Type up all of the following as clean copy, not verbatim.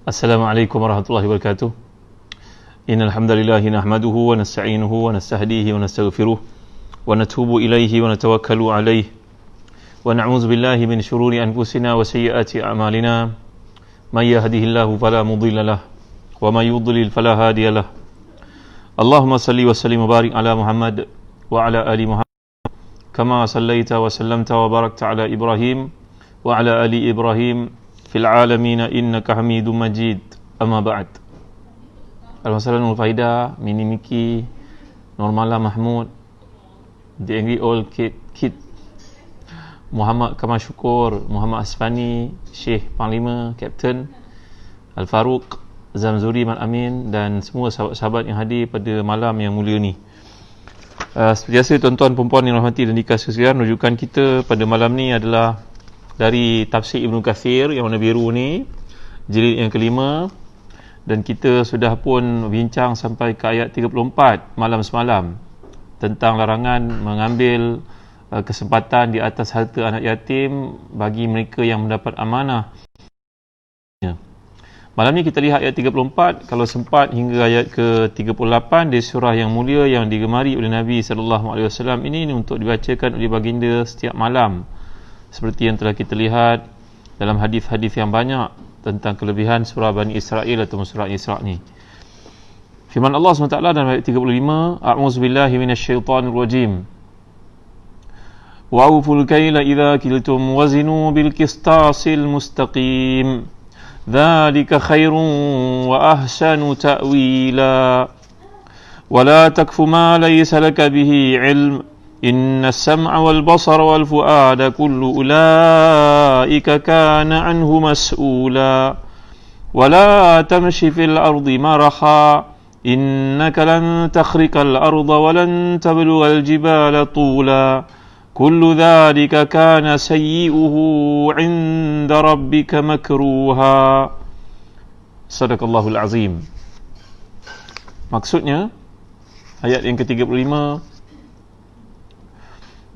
Assalamualaikum warahmatullahi wabarakatuh. Innal hamdalillah nahmaduhu wa nasta'inuhu wa nastahdihi wa nastaghfiruh wa natubu ilaihi wa natawakkalu alaihi wa na'udzu billahi min shururi anfusina wa sayyiati a'malina. May yahdihillahu fala mudilla lahu wa may yudlil fala hadiya lahu. Allahumma salli wa sallim wa barik ala Muhammad wa ala ali Muhammad kama sallaita wa sallamta wa barakta ala Ibrahim wa ala ali Ibrahim fil alamin innaka Hamidum Majid. Amma ba'd. Al-Masalah Nur Faidah, Mini Miki, Normala Mahmud, The Angry Old Kid, Muhammad Kamal Syukur, Muhammad Asfani, Syekh Panglima, Kapten Al-Faruq, Zamzuri Mat Amin dan semua sahabat-sahabat yang hadir pada malam yang mulia ni. Seperti biasa tuan-tuan perempuan yang rahmati dan dikasihi sekalian, rujukan kita pada malam ni adalah dari tafsir Ibnu Katsir yang warna biru ni, jilid yang kelima, dan kita sudah pun bincang sampai ke ayat 34 malam semalam tentang larangan mengambil kesempatan di atas harta anak yatim bagi mereka yang mendapat amanah. Malam ni kita lihat ayat 34, kalau sempat hingga ayat ke-38 di surah yang mulia yang digemari oleh Nabi SAW ini untuk dibacakan oleh baginda setiap malam. Seperti yang telah kita lihat dalam hadis-hadis yang banyak tentang kelebihan surah Bani Israel atau surah Isra' ni. Firman Allah SWT dalam ayat 35, A'udzubillahi minasyaitanir rajim. Wa'uful kaila idza kiltum wazinu bil qistasil mustaqim. Dzalika khairun wa ahsanu ta'wila. Wa la takfu ma laysa laka bihi 'ilm. Inna as-sam'a wal basara wal fu'ada kullu ulaika kana anhu mas'ula. Wa la tamshi fil ardi maraha. Innaka lan takhriqal arda wa lan tablughal jibala tula. Kullu dhalika kana sayyi'uhu 'inda rabbika makruha. Sadaqallahul azim. Maksudnya ayat yang ke-35,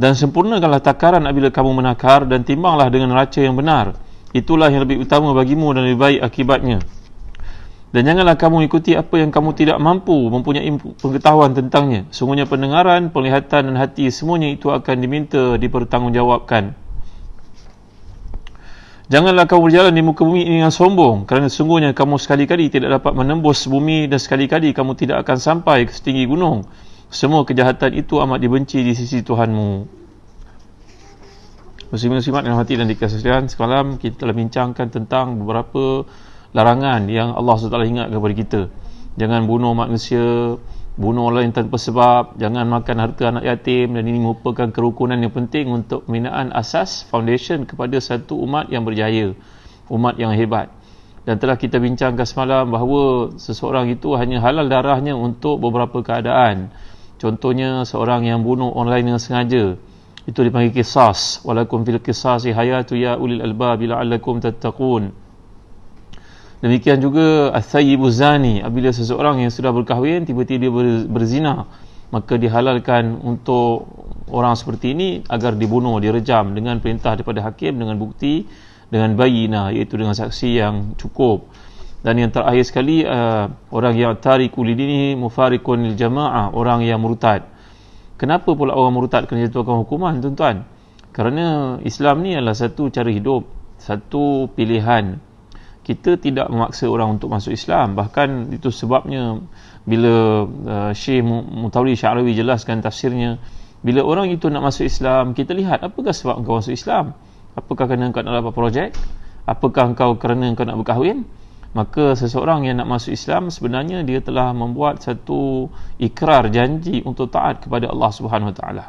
dan sempurnakanlah takaran apabila kamu menakar dan timbanglah dengan neraca yang benar. Itulah yang lebih utama bagimu dan lebih baik akibatnya. Dan janganlah kamu ikuti apa yang kamu tidak mampu mempunyai pengetahuan tentangnya. Sungguhnya pendengaran, penglihatan dan hati semuanya itu akan diminta dipertanggungjawabkan. Janganlah kamu berjalan di muka bumi ini dengan sombong, kerana sungguhnya kamu sekali-kali tidak dapat menembus bumi dan sekali-kali kamu tidak akan sampai ke setinggi gunung. Semua kejahatan itu amat dibenci di sisi Tuhanmu. Muslimin-muslimat yang hati dan dikasihi sekalian, semalam kita telah bincangkan tentang beberapa larangan yang Allah SWT ingat kepada kita. Jangan bunuh manusia, bunuh orang lain tanpa sebab, jangan makan harta anak yatim, dan ini merupakan kerukunan yang penting untuk pembinaan asas foundation kepada satu umat yang berjaya, umat yang hebat. Dan telah kita bincangkan semalam bahawa seseorang itu hanya halal darahnya untuk beberapa keadaan. Contohnya seorang yang bunuh orang lain dengan sengaja, itu dipanggil qisas. Walakum fil qisasi hayatu ya ulil albab la'allakum tattaqun. Demikian juga as-sayyibu zani, apabila seseorang yang sudah berkahwin tiba-tiba dia berzina, maka dihalalkan untuk orang seperti ini agar dibunuh, direjam dengan perintah daripada hakim, dengan bukti, dengan bayinah, iaitu dengan saksi yang cukup. Dan yang terakhir sekali, orang yang tariku lidini mufarikun lil jamaah, orang yang murtad. Kenapa pula orang murtad kena jatuhkan hukuman, tuan-tuan? Kerana Islam ni adalah satu cara hidup, satu pilihan. Kita tidak memaksa orang untuk masuk Islam. Bahkan itu sebabnya bila Syekh Mutawalli Sya'rawi jelaskan tafsirnya, bila orang itu nak masuk Islam, kita lihat apakah sebab engkau masuk Islam. Apakah kerana engkau nak dapat projek? Apakah engkau kerana engkau nak berkahwin? Maka seseorang yang nak masuk Islam sebenarnya dia telah membuat satu ikrar, janji untuk taat kepada Allah Subhanahu Wa Taala.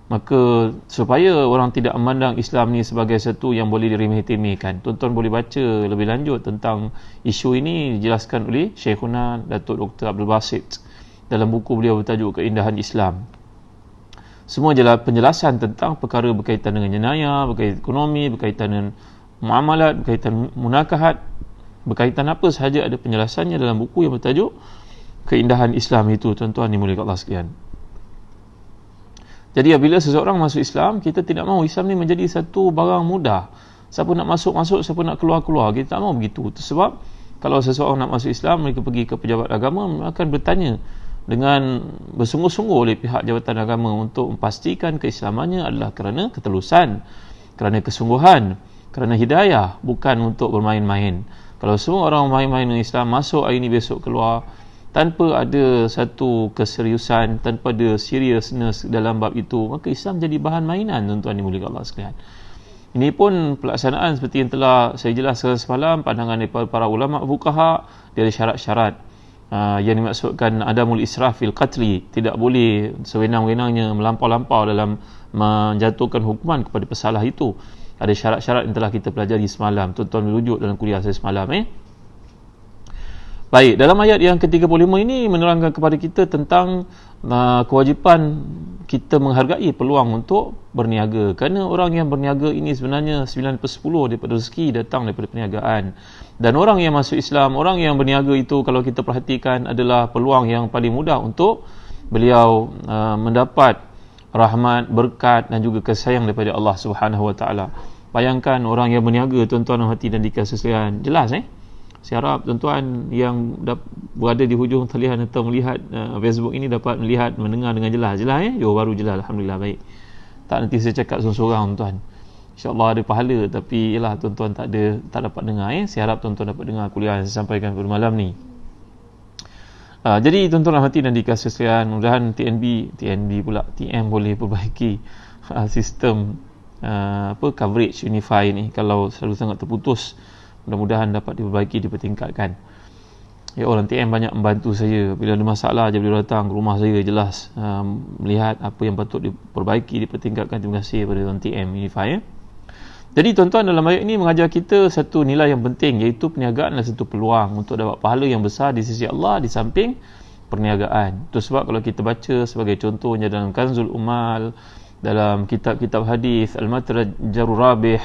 Maka supaya orang tidak memandang Islam ni sebagai satu yang boleh diremeh-temehkan, tuan-tuan boleh baca lebih lanjut tentang isu ini, dijelaskan oleh Syekhuna Datuk Dr. Abdul Basit dalam buku beliau bertajuk Keindahan Islam. Semua penjelasan tentang perkara berkaitan dengan jenayah, berkaitan ekonomi, berkaitan dengan muamalat, berkaitan munakahat, berkaitan apa sahaja ada penjelasannya dalam buku yang bertajuk Keindahan Islam itu, tuan-tuan dimuliakan Allah sekalian. Jadi apabila seseorang masuk Islam, kita tidak mahu Islam ni menjadi satu barang mudah. Siapa nak masuk, siapa nak keluar. Kita tak mahu begitu. Sebab Kalau seseorang nak masuk Islam, mereka pergi ke pejabat agama, akan bertanya dengan bersungguh-sungguh oleh pihak jabatan agama untuk memastikan keislamannya adalah kerana ketulusan, kerana kesungguhan, kerana hidayah, bukan untuk bermain-main. Kalau semua orang main-main dengan Islam, masuk hari ini besok keluar, tanpa ada satu keseriusan, tanpa ada seriousness dalam bab itu, maka Islam jadi bahan mainan, tuan-tuan dimuliakan Allah sekalian. Ini pun pelaksanaan seperti yang telah saya jelaskan semalam, pandangan daripada para ulama fuqaha, dia ada syarat-syarat yang dimaksudkan adamul israf fil qatli, tidak boleh sewenang-wenangnya melampau-lampau dalam menjatuhkan hukuman kepada pesalah itu. Ada syarat-syarat yang telah kita pelajari semalam, tuan-tuan merujuk dalam kuliah saya semalam. Baik, dalam ayat yang ke-35 ini menerangkan kepada kita tentang kewajipan kita menghargai peluang untuk berniaga, kerana orang yang berniaga ini sebenarnya 9/10 daripada rezeki datang daripada perniagaan. Dan orang yang masuk Islam, orang yang berniaga itu, kalau kita perhatikan, adalah peluang yang paling mudah untuk beliau mendapat rahmat, berkat dan juga kasih sayang daripada Allah Subhanahu Wa Taala. Bayangkan orang yang berniaga, tuan-tuan hati dan dikasih sekalian, jelas saya harap tuan-tuan yang berada di hujung talian atau melihat Facebook ini dapat melihat, mendengar dengan jelas. Johor Bahru jelas, alhamdulillah. Baik, tak nanti saya cakap seorang-seorang, tuan. InsyaAllah ada pahala, tapi ialah tuan-tuan tak dapat dengar. Saya harap tuan-tuan dapat dengar kuliah yang saya sampaikan pada malam ni. Jadi tuan-tuan hati dan dikasih sekalian, mudah-mudahan TM boleh perbaiki sistem coverage Unify ni. Kalau selalu sangat terputus, mudah-mudahan dapat diperbaiki, dipertingkatkan. Ya, orang TM banyak membantu saya. Bila ada masalah je beliau datang ke rumah saya, jelas melihat apa yang patut diperbaiki, dipertingkatkan. Terima kasih kepada tuan TM Unify. Jadi tuan-tuan, dalam ayat ini mengajar kita satu nilai yang penting, iaitu perniagaan adalah satu peluang untuk dapat pahala yang besar di sisi Allah di samping perniagaan. Itu sebab kalau kita baca sebagai contohnya dalam Kanzul Umal, dalam kitab-kitab hadis, Al-Matrajarur Rabih,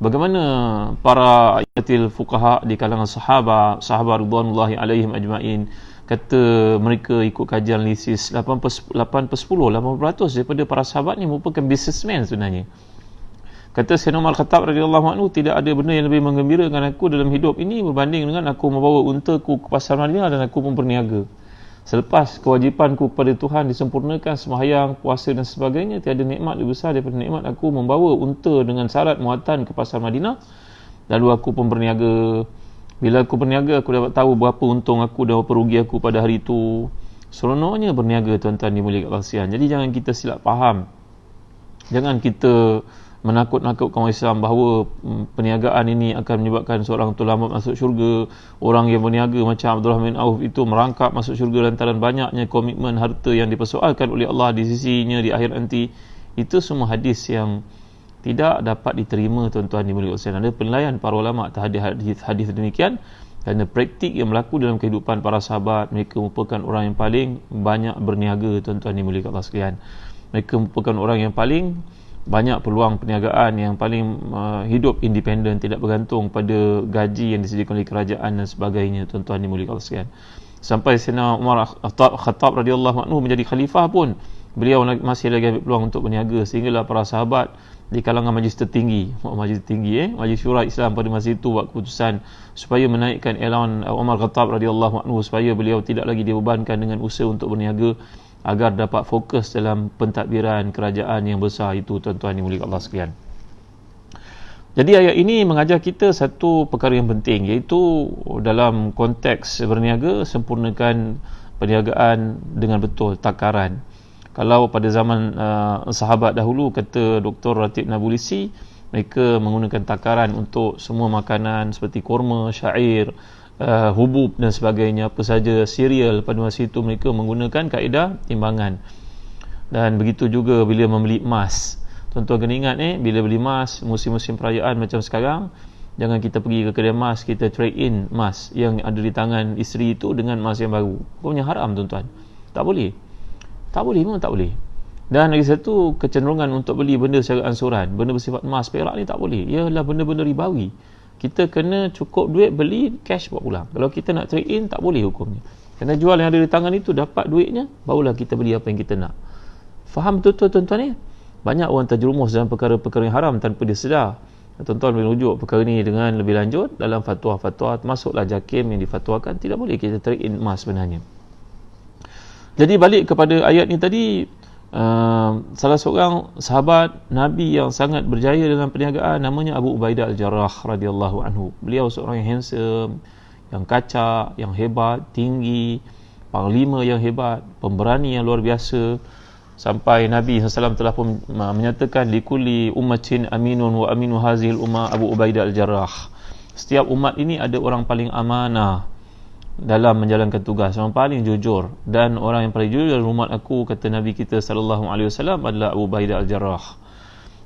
bagaimana para ayatil fuqaha di kalangan sahabat ridwanullahi alaihim ajma'in kata mereka ikut kajian analisis 80% daripada para sahabat ni merupakan businessman sebenarnya. Kata Sayyidina Umar Khattab radhiyallahu anhu, tidak ada benda yang lebih menggembirakan aku dalam hidup ini berbanding dengan aku membawa untaku ke pasar Madinah dan aku pun berniaga. Selepas kewajipanku kepada Tuhan disempurnakan, sembahyang, puasa dan sebagainya, tiada nikmat lebih besar daripada nikmat aku membawa unta dengan syarat muatan ke pasar Madinah, lalu aku pun berniaga. Bila aku berniaga, aku dapat tahu berapa untung aku dan berapa rugi aku pada hari itu. Seronoknya berniaga, tuan-tuan dimuliakan Allah sekalian. Jadi jangan kita silap faham, jangan kita menakut-nakutkan orang Islam bahawa perniagaan ini akan menyebabkan seorang tu lambat masuk syurga. Orang yang berniaga macam Abdul Rahman Auf itu merangkap masuk syurga lantaran banyaknya komitmen harta yang dipersoalkan oleh Allah di sisinya di akhir nanti. Itu semua hadis yang tidak dapat diterima, tuan-tuan dimuliakan Allah. Ada penilaian para ulama terhadap hadis demikian, kerana praktik yang berlaku dalam kehidupan para sahabat, mereka merupakan orang yang paling banyak berniaga, tuan-tuan dimuliakan Allah sekalian. Mereka merupakan orang yang paling banyak peluang perniagaan, yang paling hidup independen, tidak bergantung pada gaji yang disediakan oleh kerajaan dan sebagainya, tuan-tuan dimuliakan Allah sekalian. Sampai Sayyidina Umar Khattab radhiyallahu anhu menjadi khalifah pun, beliau masih lagi ambil peluang untuk berniaga, sehinggalah para sahabat di kalangan majlis tertinggi, majlis syura Islam pada masa itu buat keputusan supaya menaikkan elan Umar Khattab radhiyallahu anhu supaya beliau tidak lagi dibebankan dengan usaha untuk berniaga, agar dapat fokus dalam pentadbiran kerajaan yang besar itu, tuan-tuan dimuliakan Allah sekalian. Jadi ayat ini mengajar kita satu perkara yang penting, iaitu dalam konteks berniaga, sempurnakan perniagaan dengan betul, takaran. Kalau pada zaman sahabat dahulu, kata Dr. Ratib Nabulisi, mereka menggunakan takaran untuk semua makanan seperti kurma, syair, hubub dan sebagainya, apa saja cereal. Pada masa itu mereka menggunakan kaedah timbangan. Dan begitu juga bila membeli emas, tuan-tuan kena ingat bila beli emas musim-musim perayaan macam sekarang, jangan kita pergi ke kedai emas, kita trade in emas yang ada di tangan isteri itu dengan emas yang baru. Hukumnya haram, tuan-tuan. Tak boleh, memang tak boleh. Dan lagi satu, kecenderungan untuk beli benda secara ansuran, benda bersifat emas, perak ni tak boleh. Ialah benda-benda ribawi. Kita kena cukup duit beli, cash bawa pulang. Kalau kita nak trade in, tak boleh hukumnya. Kena jual yang ada di tangan itu, dapat duitnya, barulah kita beli apa yang kita nak. Faham betul-betul, tuan-tuan ni? Banyak orang terjerumus dalam perkara-perkara yang haram tanpa dia sedar. Tuan-tuan boleh rujuk perkara ni dengan lebih lanjut dalam fatwa-fatwa, termasuklah JAKIM yang difatwakan. Tidak boleh kita tarik in emas sebenarnya. Jadi balik kepada ayat ni tadi, salah seorang sahabat Nabi yang sangat berjaya dalam perniagaan namanya Abu Ubaidah Al-Jarrah radhiyallahu anhu. Beliau seorang yang handsome, yang kacak, yang hebat, tinggi, panglima yang hebat, pemberani yang luar biasa. Sampai Nabi SAW telah pun menyatakan likulli ummatin aminun wa aminu hazihil ummah Abu Ubaidah Al-Jarrah. Setiap umat ini ada orang paling amanah dalam menjalankan tugas, orang paling jujur, dan orang yang paling jujur dalam umat aku, kata Nabi kita SAW, adalah Abu Ubaidah Al-Jarrah.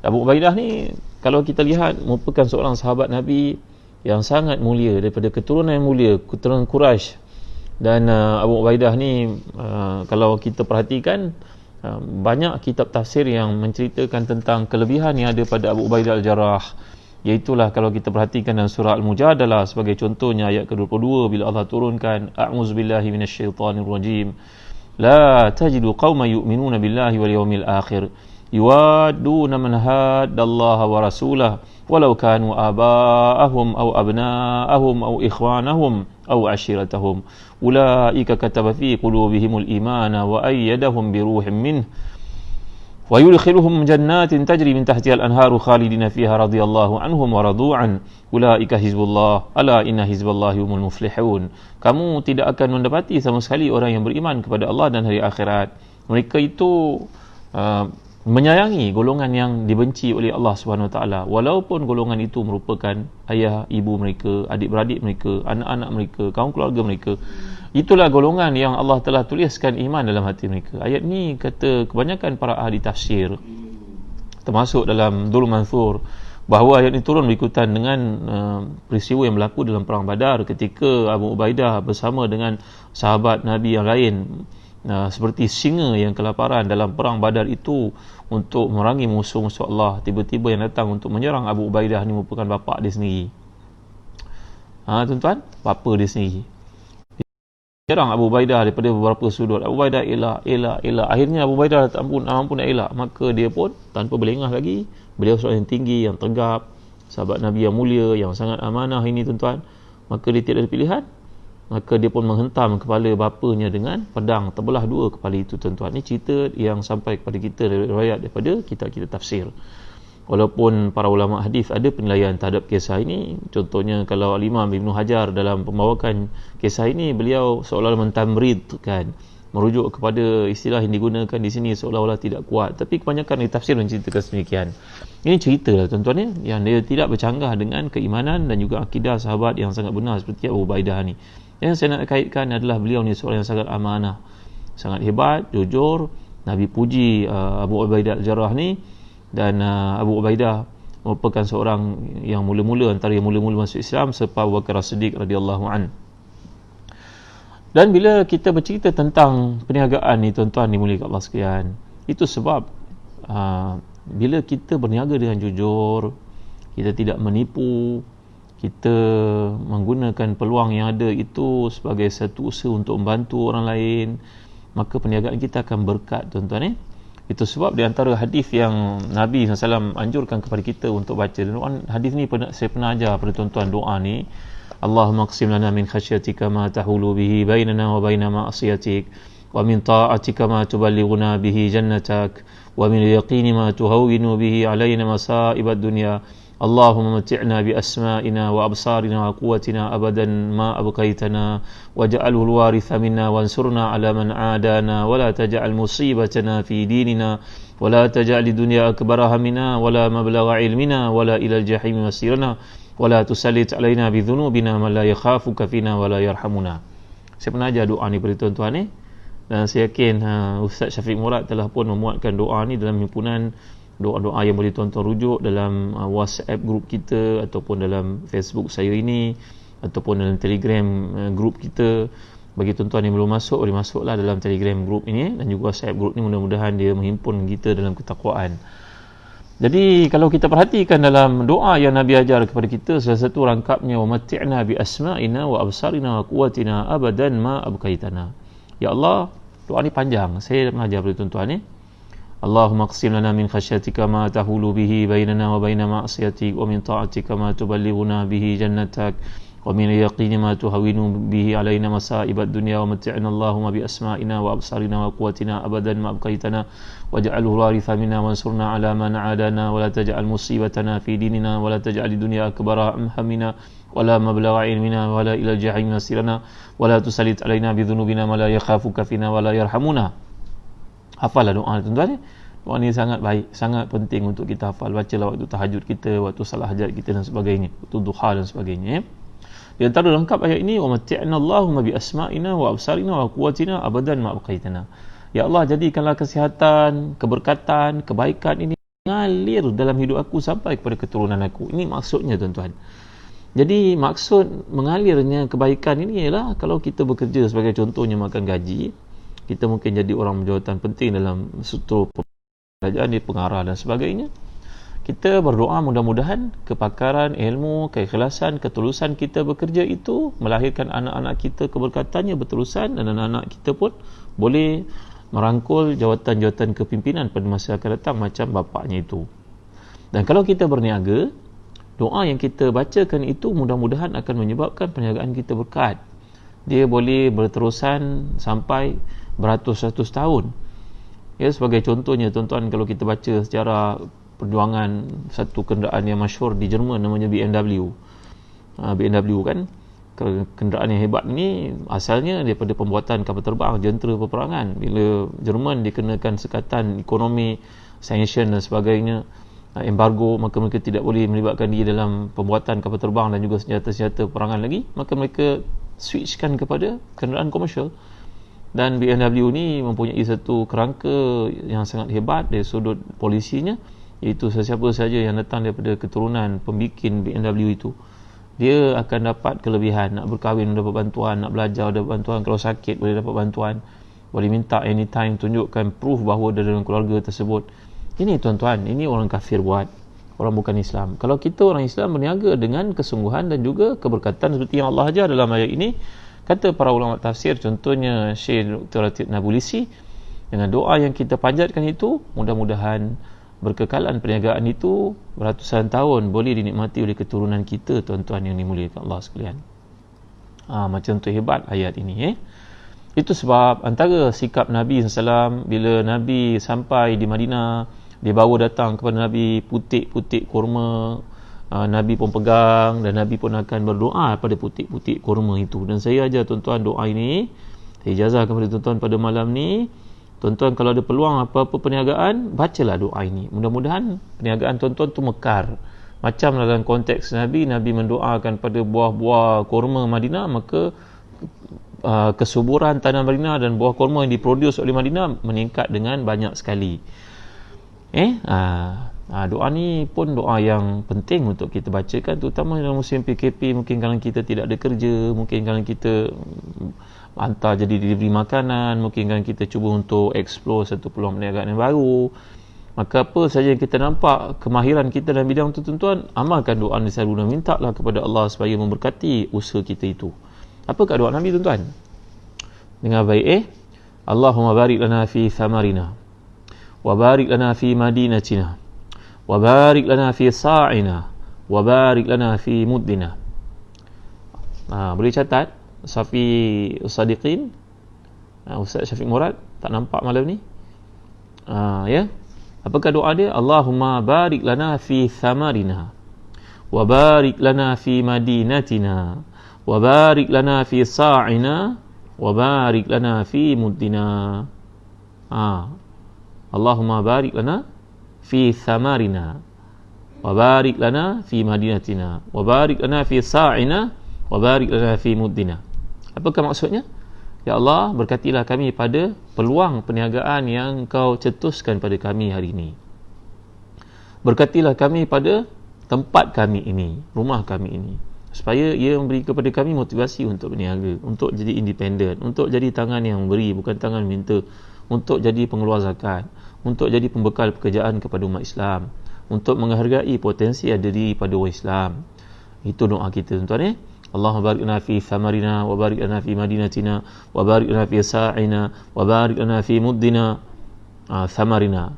Abu Ubaidah ni kalau kita lihat merupakan seorang sahabat Nabi yang sangat mulia, daripada keturunan yang mulia, keturunan Quraisy. Dan Abu Ubaidah ni kalau kita perhatikan, banyak kitab tafsir yang menceritakan tentang kelebihan yang ada pada Abu Ubaidah Al-Jarrah. Iaitulah kalau kita perhatikan dalam surah Al-Mujadalah sebagai contohnya, ayat ke-22, bila Allah turunkan a'udzubillahi minasyaitanirrajim, la tajidu qauman yu'minuna billahi wal yawmil akhir yuwadduna man haddallaha wa rasulahu walau kanu aba'ahum aw abna'ahum aw ikhwanahum aw ashiratahum ulaika kataba fi qulubihimul imana wa ayyadahum bi ruhin minhu wa yudkhiluhum jannatin tajri min tahtiha al-anharu khalidina fiha radhiyallahu anhum wa radu an ulaika hizbullah ala inna hizballahi humul muflihun. Kamu tidak akan mendapati sama sekali orang yang beriman kepada Allah dan hari akhirat, mereka itu menyayangi golongan yang dibenci oleh Allah Subhanahu Wa Taala, walaupun golongan itu merupakan ayah ibu mereka, adik-beradik mereka, anak-anak mereka, kaum keluarga mereka. Itulah golongan yang Allah telah tuliskan iman dalam hati mereka. Ayat ni kata kebanyakan para ahli tafsir, termasuk dalam Durrul Mansur, bahawa ayat ini turun berikutan dengan peristiwa yang berlaku dalam perang Badar, ketika Abu Ubaidah bersama dengan sahabat Nabi yang lain seperti singa yang kelaparan dalam perang Badar itu untuk memerangi musuh-musuh Allah. Tiba-tiba yang datang untuk menyerang Abu Ubaidah ni merupakan bapa dia sendiri. Tuan-tuan, bapa dia sendiri. Menyerang Abu Ubaidah daripada beberapa sudut. Abu Ubaidah elak. Akhirnya Abu Ubaidah tak mampu nak elak, maka dia pun tanpa berlengah lagi, beliau seorang yang tinggi, yang tegap, sahabat Nabi yang mulia, yang sangat amanah ini tuan-tuan, maka dia tidak ada pilihan. Maka dia pun menghentam kepala bapanya dengan pedang, terbelah dua kepala itu tuan-tuan. Ini cerita yang sampai kepada kita dari riwayat daripada kitab-kitab tafsir. Walaupun para ulama hadis ada penilaian terhadap kisah ini. Contohnya kalau Imam Ibn Hajar dalam pembawakan kisah ini, beliau seolah-olah mentamridkan, merujuk kepada istilah yang digunakan di sini seolah-olah tidak kuat. Tapi kebanyakan di tafsir menceritakan sedemikian. Ini cerita lah tuan-tuan yang dia tidak bercanggah dengan keimanan dan juga akidah sahabat yang sangat benar seperti Abu Ubaidah ni. Yang saya nak kaitkan adalah beliau ni seorang yang sangat amanah, sangat hebat, jujur. Nabi puji Abu Ubaidah Al-Jarrah ni, dan Abu Ubaidah merupakan seorang yang mula-mula, antara yang mula-mula masuk Islam selepas Abu Bakar As-Siddiq radhiyallahu an. Dan bila kita bercerita tentang perniagaan ni tuan-tuan dimuliakan Allah sekalian, itu sebab bila kita berniaga dengan jujur, kita tidak menipu, kita menggunakan peluang yang ada itu sebagai satu usaha untuk membantu orang lain, maka perniagaan kita akan berkat tuan-tuan. Itu sebab di antara hadis yang Nabi SAW anjurkan kepada kita untuk baca, dan hadis ni saya pernah ajar pada tuan-tuan doa ni, Allahumma qsim lana min khasyatika ma tahulu bihi bainana wa baina ma'asiyatik, wa min ta'atika ma tuballighuna bihi jannatak, wa min yaqini ma tuhawwinu bihi alaina masa'ibad dunya. Allahumma mati'na bi asma'ina wa absarina wa quwwatina abadan ma abqaitana waj'alhu al-waritha minna wansurna 'ala man 'adana wa la taj'al musibatana fi dinina wa la taj'al ad-dunya akbara hammina wa la mablagha 'ilmina wa la ila al-jahim masirana wa la tusallit 'alaina bi dhunubina man la yakhafuka fina wa la yarhamuna. Saya pernah ajar doa ni pada tuan-tuan ni, dan saya yakin Ustaz Syafiq Murad telah pun memuatkan doa ni dalam himpunan doa-doa yang boleh tuan-tuan rujuk dalam WhatsApp group kita, ataupun dalam Facebook saya ini, ataupun dalam Telegram group kita. Bagi tuan-tuan yang belum masuk, boleh masuklah dalam Telegram group ini, dan juga WhatsApp group ni mudah-mudahan dia menghimpun kita dalam ketakwaan. Jadi kalau kita perhatikan dalam doa yang Nabi ajar kepada kita, salah satu rangkapnya, wa mati'na bi asma'ina wa absarina wa quwwatina abadan ma abqaitana. Ya Allah, doa ni panjang, saya pernah ajar kepada tuan-tuan ni. Allahumma qsim lana min khasyatika ma tahulu bihi bainana wa baina ma'siyatik wa min ta'atika ma tuballighuna bihi jannatak wa min yaqini ma tuhawinu bihi alaina masa'ibad dunya wa mat'ina Allahumma bi asma'ina wa absarina wa quwwatina abadan ma abqaitana waj'alhu waritha minna wansurna ala man 'adana wa la taj'al musibatana fi dinina wa la taj'al ad-dunya akbara hamina wa la mablagha ilmina wa la ila al-jahim nasirana wa la tusallit alaina bi dhunubina ma la yakhafuka fina wa la yarhamuna. Hafallah doa tuan-tuan. Doa ni sangat baik, sangat penting untuk kita hafal. Bacalah waktu tahajud kita, waktu salat hajat kita dan sebagainya, waktu duha dan sebagainya. Di antara lengkap ayat ini, wa mat'ina Allahumma bi asma'ina wa absarina wa quwwatina abadan ma abqaitana. Ya Allah, jadikanlah kesihatan, keberkatan, kebaikan ini mengalir dalam hidup aku sampai kepada keturunan aku. Ini maksudnya tuan-tuan. Jadi maksud mengalirnya kebaikan ini ialah kalau kita bekerja sebagai contohnya makan gaji, kita mungkin jadi orang berjawatan penting dalam struktur kerajaan, di pengarah dan sebagainya. Kita berdoa mudah-mudahan kepakaran, ilmu, keikhlasan, ketulusan kita bekerja itu melahirkan anak-anak kita keberkatannya berterusan, dan anak-anak kita pun boleh merangkul jawatan-jawatan kepimpinan pada masa akan datang macam bapaknya itu. Dan kalau kita berniaga, doa yang kita bacakan itu mudah-mudahan akan menyebabkan perniagaan kita berkat. Dia boleh berterusan sampai beratus-ratus tahun. Ya, sebagai contohnya tuan-tuan, kalau kita baca sejarah perjuangan satu kenderaan yang masyhur di Jerman namanya BMW. BMW kan kenderaan yang hebat ni asalnya daripada pembuatan kapal terbang, jentera peperangan. Bila Jerman dikenakan sekatan ekonomi, sanction dan sebagainya, embargo, maka mereka tidak boleh melibatkan diri dalam pembuatan kapal terbang dan juga senjata-senjata peperangan lagi, maka mereka switchkan kepada kenderaan komersial. Dan BMW ni mempunyai satu kerangka yang sangat hebat dari sudut polisinya, iaitu sesiapa saja yang datang daripada keturunan pembikin BMW itu, dia akan dapat kelebihan. Nak berkahwin dapat bantuan, nak belajar dapat bantuan, kalau sakit boleh dapat bantuan, boleh minta anytime, tunjukkan proof bahawa dia dalam keluarga tersebut. Ini tuan-tuan, ini orang kafir buat, orang bukan Islam. Kalau kita orang Islam berniaga dengan kesungguhan dan juga keberkatan seperti yang Allah ajar dalam ayat ini, kata para ulama tafsir, contohnya Syekh Dr. Latif Nabulisi, dengan doa yang kita panjatkan itu, mudah-mudahan berkekalan perniagaan itu beratusan tahun boleh dinikmati oleh keturunan kita, tuan-tuan yang dimuliakan Allah sekalian. Macam tu hebat ayat ini. Itu sebab antara sikap Nabi SAW, bila Nabi sampai di Madinah, dia bawa datang kepada Nabi putik-putik kurma, Nabi pun pegang dan Nabi pun akan berdoa pada putik-putik kurma itu. Dan saya ajar tuan-tuan doa ini, saya ijazah kepada tuan-tuan pada malam ni. Tuan-tuan kalau ada peluang apa-apa perniagaan, bacalah doa ini. Mudah-mudahan perniagaan tuan-tuan tu mekar. Macam dalam konteks Nabi mendoakan pada buah-buah kurma Madinah, maka kesuburan tanah Madinah dan buah kurma yang diproduce oleh Madinah meningkat dengan banyak sekali. Doa ni pun doa yang penting untuk kita bacakan, terutama dalam musim PKP. Mungkin kalau kita tidak ada kerja, mungkin kalau kita hantar jadi delivery makanan, mungkin kalau kita cuba untuk explore satu peluang perniagaan yang baru, maka apa saja yang kita nampak kemahiran kita dalam bidang itu, tuan-tuan, amalkan doa ni selalu dan mintalah kepada Allah supaya memberkati usaha kita itu. Apakah doa Nabi, tuan-tuan? Dengar baik. Allahumma barik lana fi thamarina, wa barik lana fi madinatina, wa barik lana fi sa'ina, wa barik lana fi muddina. Boleh catat Safi Sadiqin, Ustaz Syafiq Murad, tak nampak malam ni. Ya. Apakah doa dia? Allahumma barik lana fi thamarina, wa barik lana fi madinatina, wa barik lana fi sa'ina, wa barik lana fi muddina. Allahumma barik lana fi thamarina, wa barik lana fi madinatina, wa barik lana fi sa'ina, wa barik lana fi muddina. Apakah maksudnya? Ya Allah, berkatilah kami pada peluang perniagaan yang Kau cetuskan pada kami hari ini. Berkatilah kami pada tempat kami ini, rumah kami ini, supaya ia memberi kepada kami motivasi untuk berniaga, untuk jadi independen, untuk jadi tangan yang memberi, bukan tangan minta, untuk jadi pengeluar zakat, untuk jadi pembekal pekerjaan kepada umat Islam, untuk menghargai potensi yang ada pada orang Islam. Itu doa kita, tuan-tuan. Allahumma barik lana fi thamarina, wa barik lana fi madinatina, wa barik lana fi sa'ina, wa barik lana fi muddina. Samarina.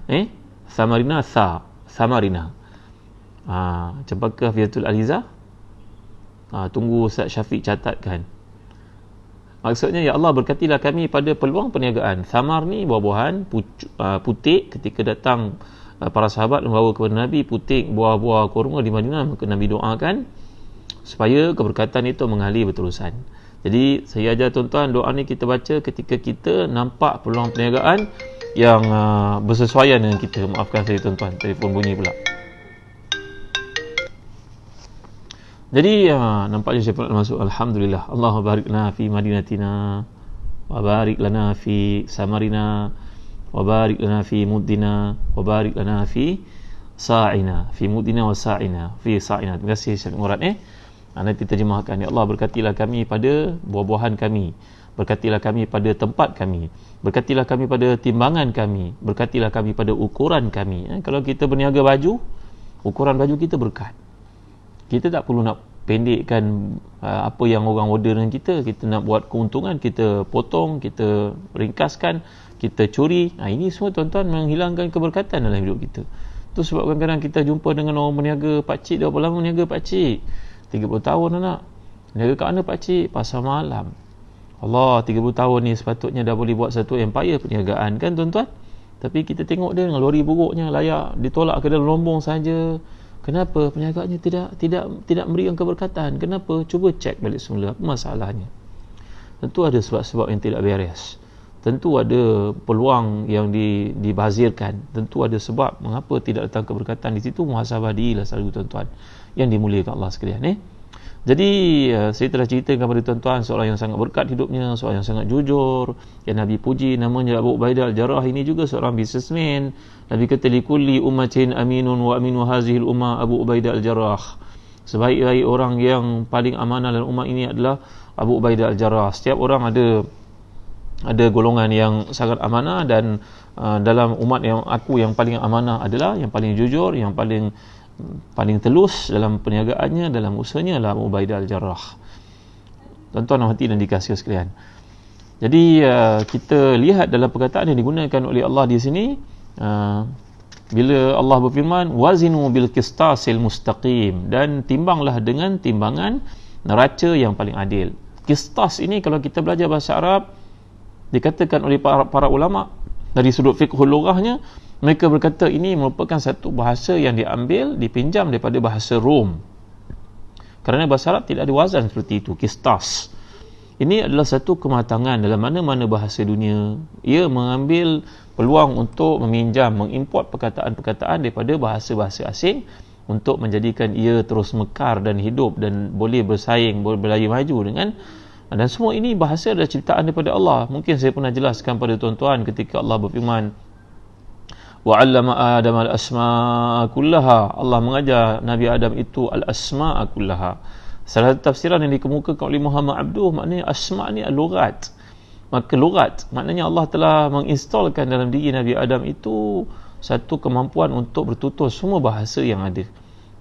Samarina Samarina. Cempaka Fiatul Aliza. Tunggu Ustaz Syafiq catatkan. Maksudnya, ya Allah berkatilah kami pada peluang perniagaan. Samar ni buah-buahan, putik. Ketika datang para sahabat membawa kepada Nabi putik buah-buah kurma di Madinah, maka Nabi doakan supaya keberkatan itu mengalir berterusan. Jadi saya ajar tuan-tuan, doa ni kita baca ketika kita nampak peluang perniagaan yang bersesuaian dengan kita. Maafkan saya tuan-tuan, telefon bunyi pula. Jadi nampaknya saya pernah masuk. Alhamdulillah. Allahumma barik lana fi madinatina, wa barik lana fi samarina, wa barik lana fi muddina, wa barik lana fi sa'ina, fi muddina wa sa'ina, fi sa'ina. Terima kasih Syekh Murad. Nanti terjemahkan. Ya Allah berkatilah kami pada buah-buahan kami, berkatilah kami pada tempat kami, berkatilah kami pada timbangan kami, berkatilah kami pada ukuran kami. Kalau kita berniaga baju, ukuran baju kita berkat. Kita tak perlu nak pendekkan apa yang orang order dengan kita. Kita nak buat keuntungan, kita potong, kita ringkaskan, kita curi. Ini semua tuan-tuan menghilangkan keberkatan dalam hidup kita. Itu sebab kadang-kadang kita jumpa dengan orang berniaga. Pakcik dah berapa lama berniaga pakcik? 30 tahun anak. Berniaga kat mana pakcik? Pasar malam. Allah, 30 tahun ni sepatutnya dah boleh buat satu empire perniagaan kan tuan-tuan? Tapi kita tengok dia dengan lori buruknya, layak ditolak ke dalam lombong saja. Kenapa? Perniagaannya tidak memberikan keberkatan. Kenapa? Cuba cek balik semula apa masalahnya. Tentu ada sebab-sebab yang tidak beres. Tentu ada peluang yang dibazirkan. Tentu ada sebab mengapa tidak datang keberkatan di situ. Muhasabah dirilah selalu tuan-tuan yang dimuliakan Allah sekalian. Jadi saya telah ceritakan kepada tuan-tuan seorang yang sangat berkat hidupnya, seorang yang sangat jujur, yang Nabi puji, namanya Abu Ubaidah Al-Jarrah. Ini juga seorang businessman. Nabi kata likulli ummatin aminun wa aminu hazihil ummah Abu Ubaidah Al-Jarrah. Sebaik-baik orang yang paling amanah dalam umat ini adalah Abu Ubaidah Al-Jarrah. Setiap orang ada golongan yang sangat amanah, dan dalam umat yang aku yang paling amanah adalah yang paling jujur, yang paling telus dalam perniagaannya, dalam usahanya adalah Abu Ubaidah Al-Jarrah. Tuan-tuan hati dan dikasihi sekalian. Jadi kita lihat dalam perkataan yang digunakan oleh Allah di sini, bila Allah berfirman wazinu bil qistasil mustaqim, dan timbanglah dengan timbangan neraca yang paling adil. Qistas ini kalau kita belajar bahasa Arab, dikatakan oleh para ulama dari sudut fiqhul lughahnya, mereka berkata ini merupakan satu bahasa yang dipinjam daripada bahasa Rom. Kerana bahasa Arab tidak ada wazan seperti itu, qistas. Ini adalah satu kematangan dalam mana-mana bahasa dunia. Ia mengambil peluang untuk meminjam, mengimport perkataan-perkataan daripada bahasa-bahasa asing untuk menjadikan ia terus mekar dan hidup dan boleh bersaing, boleh berlari maju dengan. Dan semua ini bahasa adalah ciptaan daripada Allah. Mungkin saya pernah jelaskan pada tuan-tuan ketika Allah berfirman wa 'allama Adam al-asma'a kullaha. Allah mengajar Nabi Adam itu al-asma'a kullaha. Salah satu tafsiran yang dikemukakan oleh Muhammad Abduh, maknanya asma' ni al-lughat. Maka lughat maknanya Allah telah menginstalkan dalam diri Nabi Adam itu satu kemampuan untuk bertutur semua bahasa yang ada.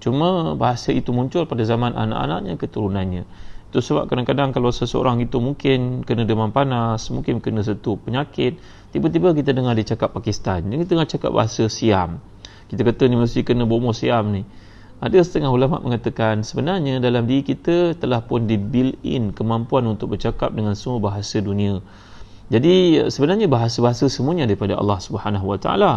Cuma bahasa itu muncul pada zaman anak-anaknya, keturunannya. Itu sebab kadang-kadang kalau seseorang itu mungkin kena demam panas, mungkin kena satu penyakit, tiba-tiba kita dengar dia cakap Pakistan, dia tengah cakap bahasa Siam, kita kata ni mesti kena bomo Siam ni. Ada setengah ulama mengatakan sebenarnya dalam diri kita telah pun di-build in kemampuan untuk bercakap dengan semua bahasa dunia. Jadi sebenarnya bahasa-bahasa semuanya daripada Allah Subhanahu Wa Taala.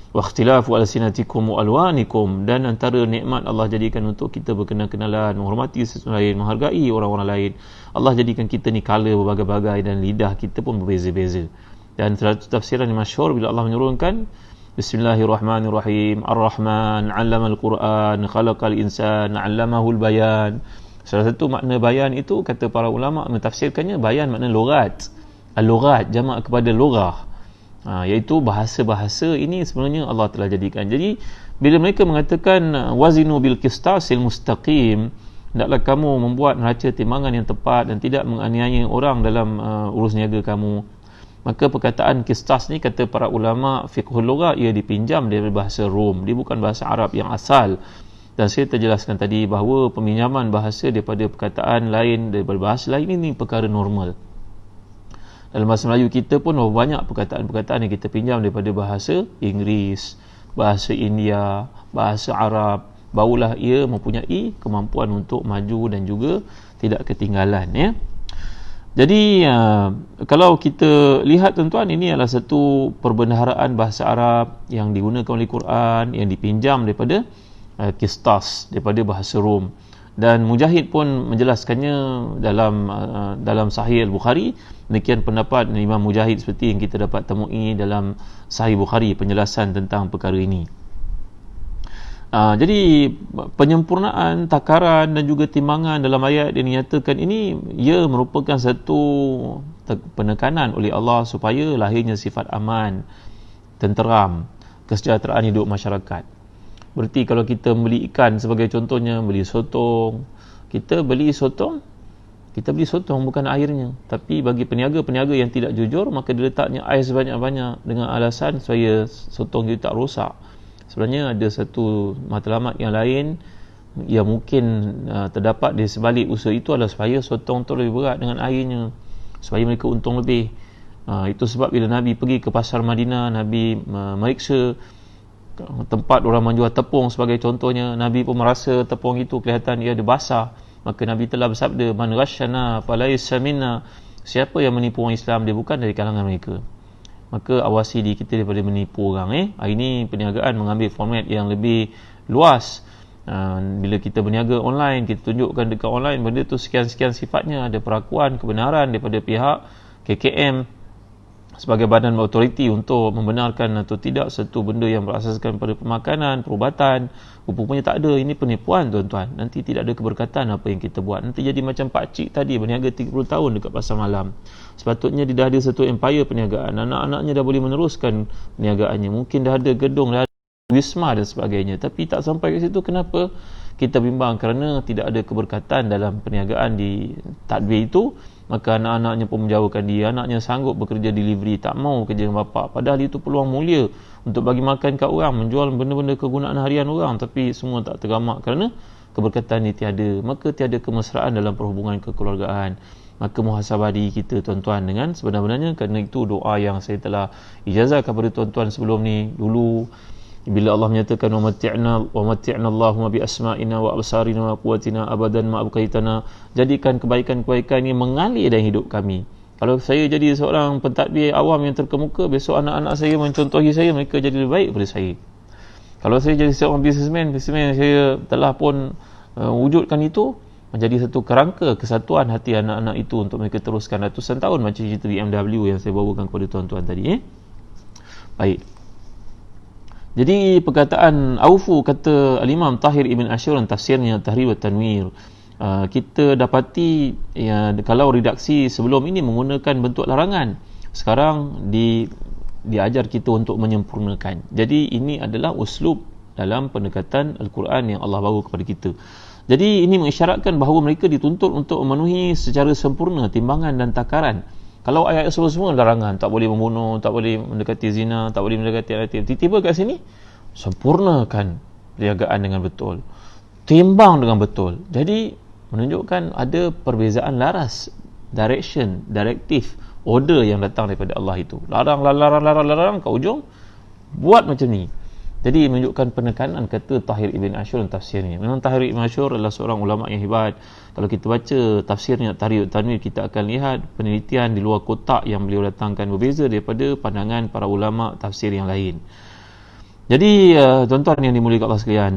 Wa ikhtilafu alsinatikum wa alwanikum, dan antara nikmat Allah jadikan untuk kita berkenal-kenalan, menghormati sesuatu lain, menghargai orang-orang lain. Allah jadikan kita ni color berbagai-bagai dan lidah kita pun berbeza-beza. Dan salah satu tafsiran yang masyhur bila Allah menurunkan Bismillahirrahmanirrahim, Ar-Rahman 'allamal Quran, khalaqal insana 'allamahul bayan. Salah satu makna bayan itu kata para ulama mentafsirkannya, bayan makna lughat. Al-lughat jamak kepada lughah. Iaitu bahasa-bahasa ini sebenarnya Allah telah jadikan. Jadi bila mereka mengatakan wazinu bil qistasil mustaqim, hendaklah kamu membuat neraca timbangan yang tepat dan tidak menganiaya orang dalam urus niaga kamu. Maka perkataan qistas ni kata para ulama fiqhul lughah, ia dipinjam dari bahasa Rom, dia bukan bahasa Arab yang asal. Dan saya terjelaskan tadi bahawa peminjaman bahasa daripada perkataan lain, daripada bahasa lain ini perkara normal. Dalam bahasa Melayu kita pun banyak perkataan-perkataan yang kita pinjam daripada bahasa Inggeris, bahasa India, bahasa Arab. Barulah ia mempunyai kemampuan untuk maju dan juga tidak ketinggalan, ya. Jadi kalau kita lihat tuan-tuan, ini adalah satu perbendaharaan bahasa Arab yang digunakan oleh Quran, yang dipinjam daripada Qistas, daripada bahasa Rom. Dan Mujahid pun menjelaskannya dalam Sahih Al-Bukhari. Demikian pendapat Imam Mujahid seperti yang kita dapat temui dalam Sahih Bukhari, penjelasan tentang perkara ini. Jadi penyempurnaan, takaran dan juga timbangan dalam ayat yang dinyatakan ini, ia merupakan satu penekanan oleh Allah supaya lahirnya sifat aman, tenteram, kesejahteraan hidup masyarakat. Berarti kalau kita beli ikan sebagai contohnya, beli sotong, kita beli sotong bukan airnya, tapi bagi peniaga-peniaga yang tidak jujur, maka dia letaknya air sebanyak-banyak dengan alasan supaya sotong itu tak rosak. Sebenarnya ada satu matlamat yang lain yang mungkin terdapat di sebalik usaha itu adalah supaya sotong itu lebih berat dengan airnya, supaya mereka untung lebih. Itu sebab bila Nabi pergi ke pasar Madinah, Nabi meriksa tempat orang menjual tepung sebagai contohnya. Nabi pun merasa tepung itu kelihatan ia ada basah, maka Nabi telah bersabda, man ghasyana falaysa minna, siapa yang menipu orang Islam, dia bukan dari kalangan mereka. Maka awasi diri kita daripada menipu orang. Hari ini perniagaan mengambil format yang lebih luas. Bila kita berniaga online, kita tunjukkan dekat online benda tu sekian-sekian sifatnya, ada perakuan kebenaran daripada pihak KKM sebagai badan autoriti untuk membenarkan atau tidak satu benda yang berasaskan pada pemakanan, perubatan. Rupanya tak ada. Ini penipuan, tuan-tuan. Nanti tidak ada keberkatan apa yang kita buat. Nanti jadi macam pakcik tadi, berniaga 30 tahun dekat pasar malam. Sepatutnya dia dah ada satu empire perniagaan. Anak-anaknya dah boleh meneruskan perniagaannya. Mungkin dah ada gedung, dah ada wisma dan sebagainya. Tapi tak sampai ke situ. Kenapa? Kita bimbang kerana tidak ada keberkatan dalam perniagaan di tadbir itu. Maka anak-anaknya pun menjauhkan dia. Anaknya sanggup bekerja delivery, tak mau kerja dengan bapak. Padahal itu peluang mulia untuk bagi makan kat orang, menjual benda-benda kegunaan harian orang, tapi semua tak tergamak kerana keberkatan ini tiada. Maka tiada kemesraan dalam perhubungan kekeluargaan. Maka muhasabah diri kita, tuan-tuan, dengan sebenar-benarnya. Kerana itu doa yang saya telah ijazah kepada tuan-tuan sebelum ni dulu. Bila Allah menyatakan wa matti'na Allahumma bi asma'ina wa absarina wa quwwatina abadan ma abqaitana, jadikan kebaikan-kebaikan ini mengalir dalam hidup kami. Kalau saya jadi seorang pentadbir awam yang terkemuka, besok anak-anak saya mencontohi saya, mereka jadi lebih baik daripada saya. Kalau saya jadi seorang businessman saya telah pun wujudkan itu menjadi satu kerangka kesatuan hati anak-anak itu untuk mereka teruskan ratusan tahun, macam cerita BMW yang saya bawakan kepada tuan-tuan tadi. Baik. Jadi perkataan aufu, kata Al-Imam Tahir Ibn Ashur dan tafsirnya Tahrir wa Tanwir, kita dapati kalau redaksi sebelum ini menggunakan bentuk larangan, sekarang diajar kita untuk menyempurnakan. Jadi ini adalah uslub dalam pendekatan Al-Quran yang Allah bawa kepada kita. Jadi ini mengisyaratkan bahawa mereka dituntut untuk memenuhi secara sempurna timbangan dan takaran. Kalau ayat semua larangan, tak boleh membunuh, tak boleh mendekati zina, tak boleh mendekati anak, tiba-tiba kat sini sempurnakan perniagaan dengan betul, timbang dengan betul. Jadi menunjukkan ada perbezaan laras, direction, directive, order yang datang daripada Allah itu. Larang kat ujung buat macam ni. Jadi menunjukkan penekanan, kata Tahir Ibn Ashur dan tafsirnya. Memang Tahir Ibn Ashur adalah seorang ulama yang hebat. Kalau kita baca tafsirnya Tahrir Tanwir, kita akan lihat penelitian di luar kotak yang beliau datangkan berbeza daripada pandangan para ulama tafsir yang lain. Jadi tuan-tuan yang dimuliakan Allah sekalian,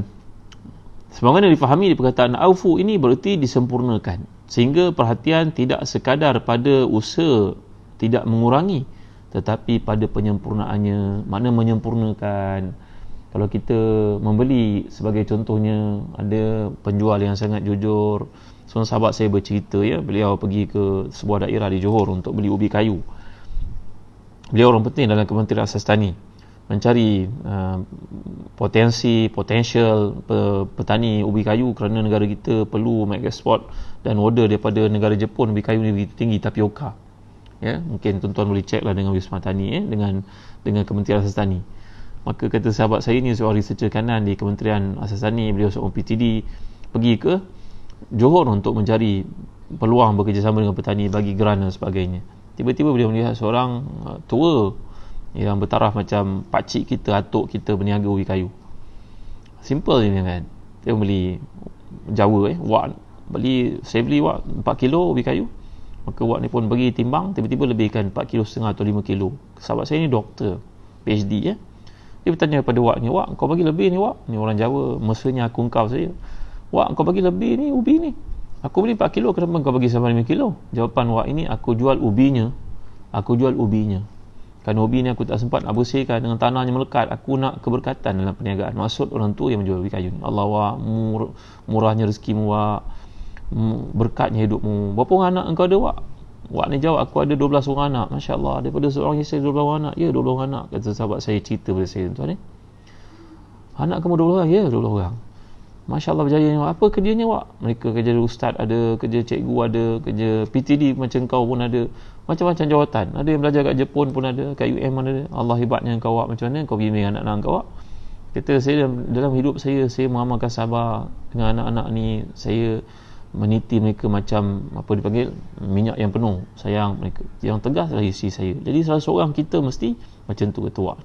sebagaimana difahami di perkataan aufu ini bererti disempurnakan, sehingga perhatian tidak sekadar pada usaha tidak mengurangi, tetapi pada penyempurnaannya. Makna menyempurnakan, kalau kita membeli, sebagai contohnya, ada penjual yang sangat jujur. Seorang sahabat saya bercerita, beliau pergi ke sebuah daerah di Johor untuk beli ubi kayu. Beliau orang penting dalam Kementerian Asas Tani, mencari potensial petani ubi kayu, kerana negara kita perlu mengeksport dan order daripada negara Jepun ubi kayu ni begitu tinggi, tapioka. Mungkin tuan-tuan boleh cek lah dengan Wisma Tani, dengan Kementerian Asas Tani. Maka kata sahabat saya ni, seorang researcher kanan di Kementerian Asas Tani, beliau seorang PTD, pergi ke Johor untuk mencari peluang bekerjasama dengan petani bagi grant dan sebagainya. Tiba-tiba beliau melihat seorang tua yang bertaraf macam pakcik kita, atuk kita berniaga ubi kayu. Simple je kan. Dia beli Jawa wak, saya beli wak 4 kilo ubi kayu. Maka wak ni pun bagi timbang, tiba-tiba lebihkan 4 kilo setengah atau 5 kilo. Sahabat saya ni doktor, PhD Dia bertanya kepada wak ni, wak kau bagi lebih ni wak. Ni orang Jawa, mesranya aku engkau saja. Wak kau bagi lebih ni ubi ni. Aku beli 4 kilo, kenapa kau bagi sampai 5 kilo? Jawapan wak ini, aku jual ubinya. Kerana ubi ni aku tak sempat nak bersihkan, dengan tanahnya melekat. Aku nak keberkatan dalam perniagaan. Maksud orang tua yang menjual ubi kayu ni. Allah wak, murahnya rezekimu wak, berkatnya hidupmu. Berapa orang anak engkau ada wak? Wak ni jawab, aku ada 12 orang anak. Masya Allah, daripada seorang isteri 12 orang anak. Ya, 12 orang anak. Kata sahabat saya, cerita pada saya tuan ni. Anak kamu 12 orang? Ya, 12 orang. Masya Allah berjaya. Apa kerjanya wak? Mereka kerja ustaz ada, kerja cikgu ada, kerja PTD macam kau pun ada, macam-macam jawatan. Ada yang belajar kat Jepun pun ada, kat UM ada. Allah hebatnya kau wak, macam mana kau bimbing anak-anak kau wak? Kata saya, dalam hidup saya mengamalkan sabar dengan anak-anak ni. Saya meniti mereka macam apa dipanggil, minyak yang penuh. Sayang mereka. Yang tegas adalah isteri saya. Jadi salah seorang kita mesti macam tu kata wak.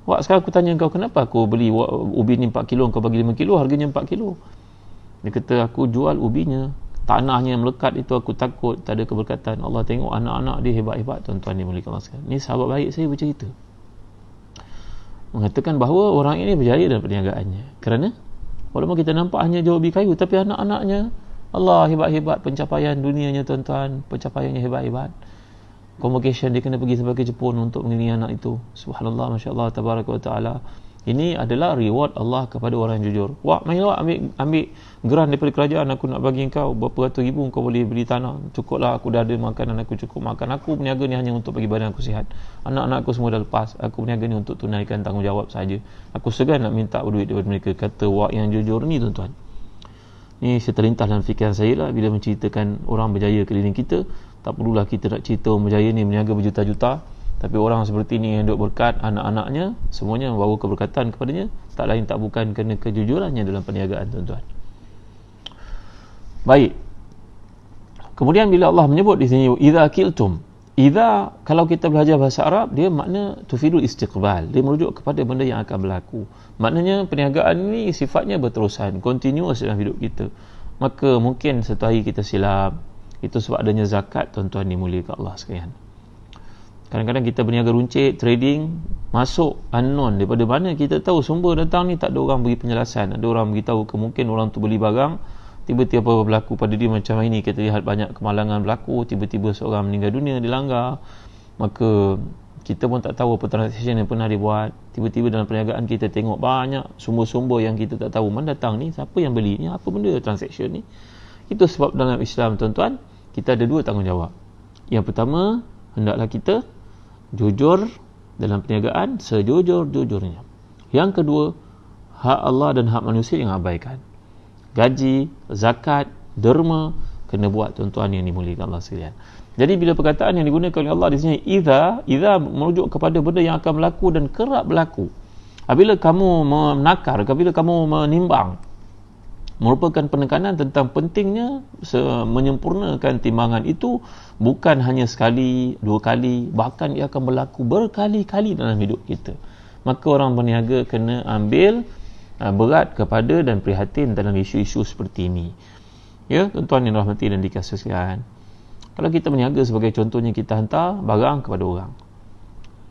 Wak, sekarang aku tanya kau, kenapa aku beli ubi ni 4 kilo, kau bagi 5 kilo, harganya 4 kilo? Dia kata, aku jual ubinya. Tanahnya yang melekat itu aku takut tak ada keberkatan. Allah tengok anak-anak dia hebat-hebat, tuan-tuan ni mulia Allah sekalian. Ni sahabat baik saya bercerita. Mengatakan bahawa orang ini berjaya dalam perniagaannya. Kerana, walaupun kita nampak hanya jual ubi kayu, tapi anak-anaknya, Allah hebat-hebat pencapaian dunianya tuan-tuan. Pencapaiannya hebat-hebat. Convocation dia kena pergi sampai ke Jepun untuk mengiringi anak itu. Subhanallah, Masya Allah, Tabaraka wa Ta'ala. Ini adalah reward Allah kepada orang yang jujur. Wak, mainlah ambil geran daripada kerajaan, aku nak bagi kau berapa ratus ribu, kau boleh beli tanah. Cukuplah, aku dah ada makanan, aku cukup makan. Aku berniaga ni hanya untuk bagi badan aku sihat. Anak-anak aku semua dah lepas. Aku berniaga ni untuk tunaikan tanggungjawab saja. Aku segan nak minta duit daripada mereka. Kata wak yang jujur ni tuan-tuan. Ni saya terlintas dalam fikiran saya lah bila menceritakan orang berjaya keliling kita. Tak perlulah kita nak cerita orang berjaya ni berniaga berjuta-juta, tapi orang seperti ni yang duk berkat, anak-anaknya semuanya membawa keberkatan kepadanya, tak lain tak bukan kerana kejujurannya dalam perniagaan tuan-tuan. Baik. Kemudian bila Allah menyebut di sini idza kiltum, idza, kalau kita belajar bahasa Arab, dia makna tufidul istiqbal, dia merujuk kepada benda yang akan berlaku. Maknanya perniagaan ni sifatnya berterusan, continuous dalam hidup kita. Maka mungkin satu hari kita silap. Itu sebab adanya zakat, tuan-tuan dimuliakan Allah sekalian. Kadang-kadang kita berniaga runcit, trading, masuk unknown. Daripada mana kita tahu sumber datang ni, tak ada orang beri penjelasan. Ada orang beritahu mungkin orang tu beli barang, tiba-tiba apa berlaku pada dia macam ini. Kita lihat banyak kemalangan berlaku, tiba-tiba seorang meninggal dunia, dilanggar. Maka kita pun tak tahu apa transaction yang pernah dibuat. Tiba-tiba dalam perniagaan kita tengok banyak sumber-sumber yang kita tak tahu mana datang ni, siapa yang beli ni, apa benda transaction ni. Itu sebab dalam Islam tuan-tuan, kita ada dua tanggungjawab. Yang pertama, hendaklah kita jujur dalam perniagaan sejujur-jujurnya. Yang kedua, hak Allah dan hak manusia yang abaikan. Gaji, zakat, derma kena buat tuan-tuan yang dimuliakan Allah sekalian. Jadi bila perkataan yang digunakan oleh Allah di sini idza merujuk kepada benda yang akan berlaku dan kerap berlaku. Apabila kamu menakar, apabila kamu menimbang, merupakan penekanan tentang pentingnya menyempurnakan timbangan itu, bukan hanya sekali, dua kali, bahkan ia akan berlaku berkali-kali dalam hidup kita. Maka orang berniaga kena ambil berat kepada dan prihatin dalam isu-isu seperti ini. Ya, tuan-tuan yang rahmati dan dikasihi. Kalau kita berniaga sebagai contohnya, kita hantar barang kepada orang,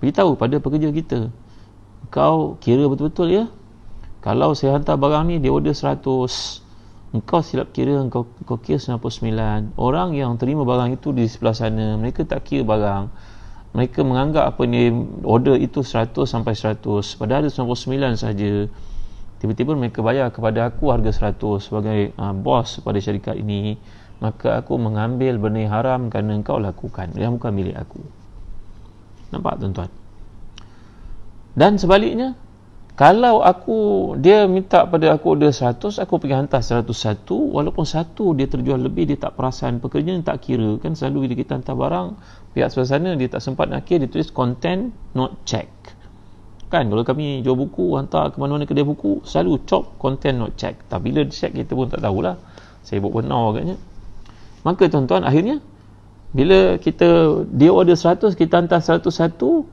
beritahu pada pekerja kita, kau kira betul-betul ya. Kalau saya hantar barang ni, dia order 100, engkau silap kira, engkau kira 99. Orang yang terima barang itu di sebelah sana, mereka tak kira barang. Mereka menganggap apa ni, order itu 100 sampai 100, padahal ada 99 saja. Tiba-tiba mereka bayar kepada aku harga 100 sebagai bos pada syarikat ini. Maka aku mengambil benda yang haram kerana engkau lakukan, yang bukan milik aku. Nampak tuan-tuan? Dan sebaliknya, kalau dia minta pada aku order 100, aku pergi hantar 101, walaupun satu dia terjual lebih, dia tak perasan, pekerja ni tak kira. Kan selalu bila kita hantar barang, pihak sebelah sana dia tak sempat nak kira, dia tulis content not check. Kan kalau kami jual buku, hantar ke mana-mana kedai buku, selalu chop content not check. Tak, bila check kita pun tak tahulah, saya buat benar agaknya. Maka tuan-tuan, akhirnya Bila dia order 100, kita hantar 101,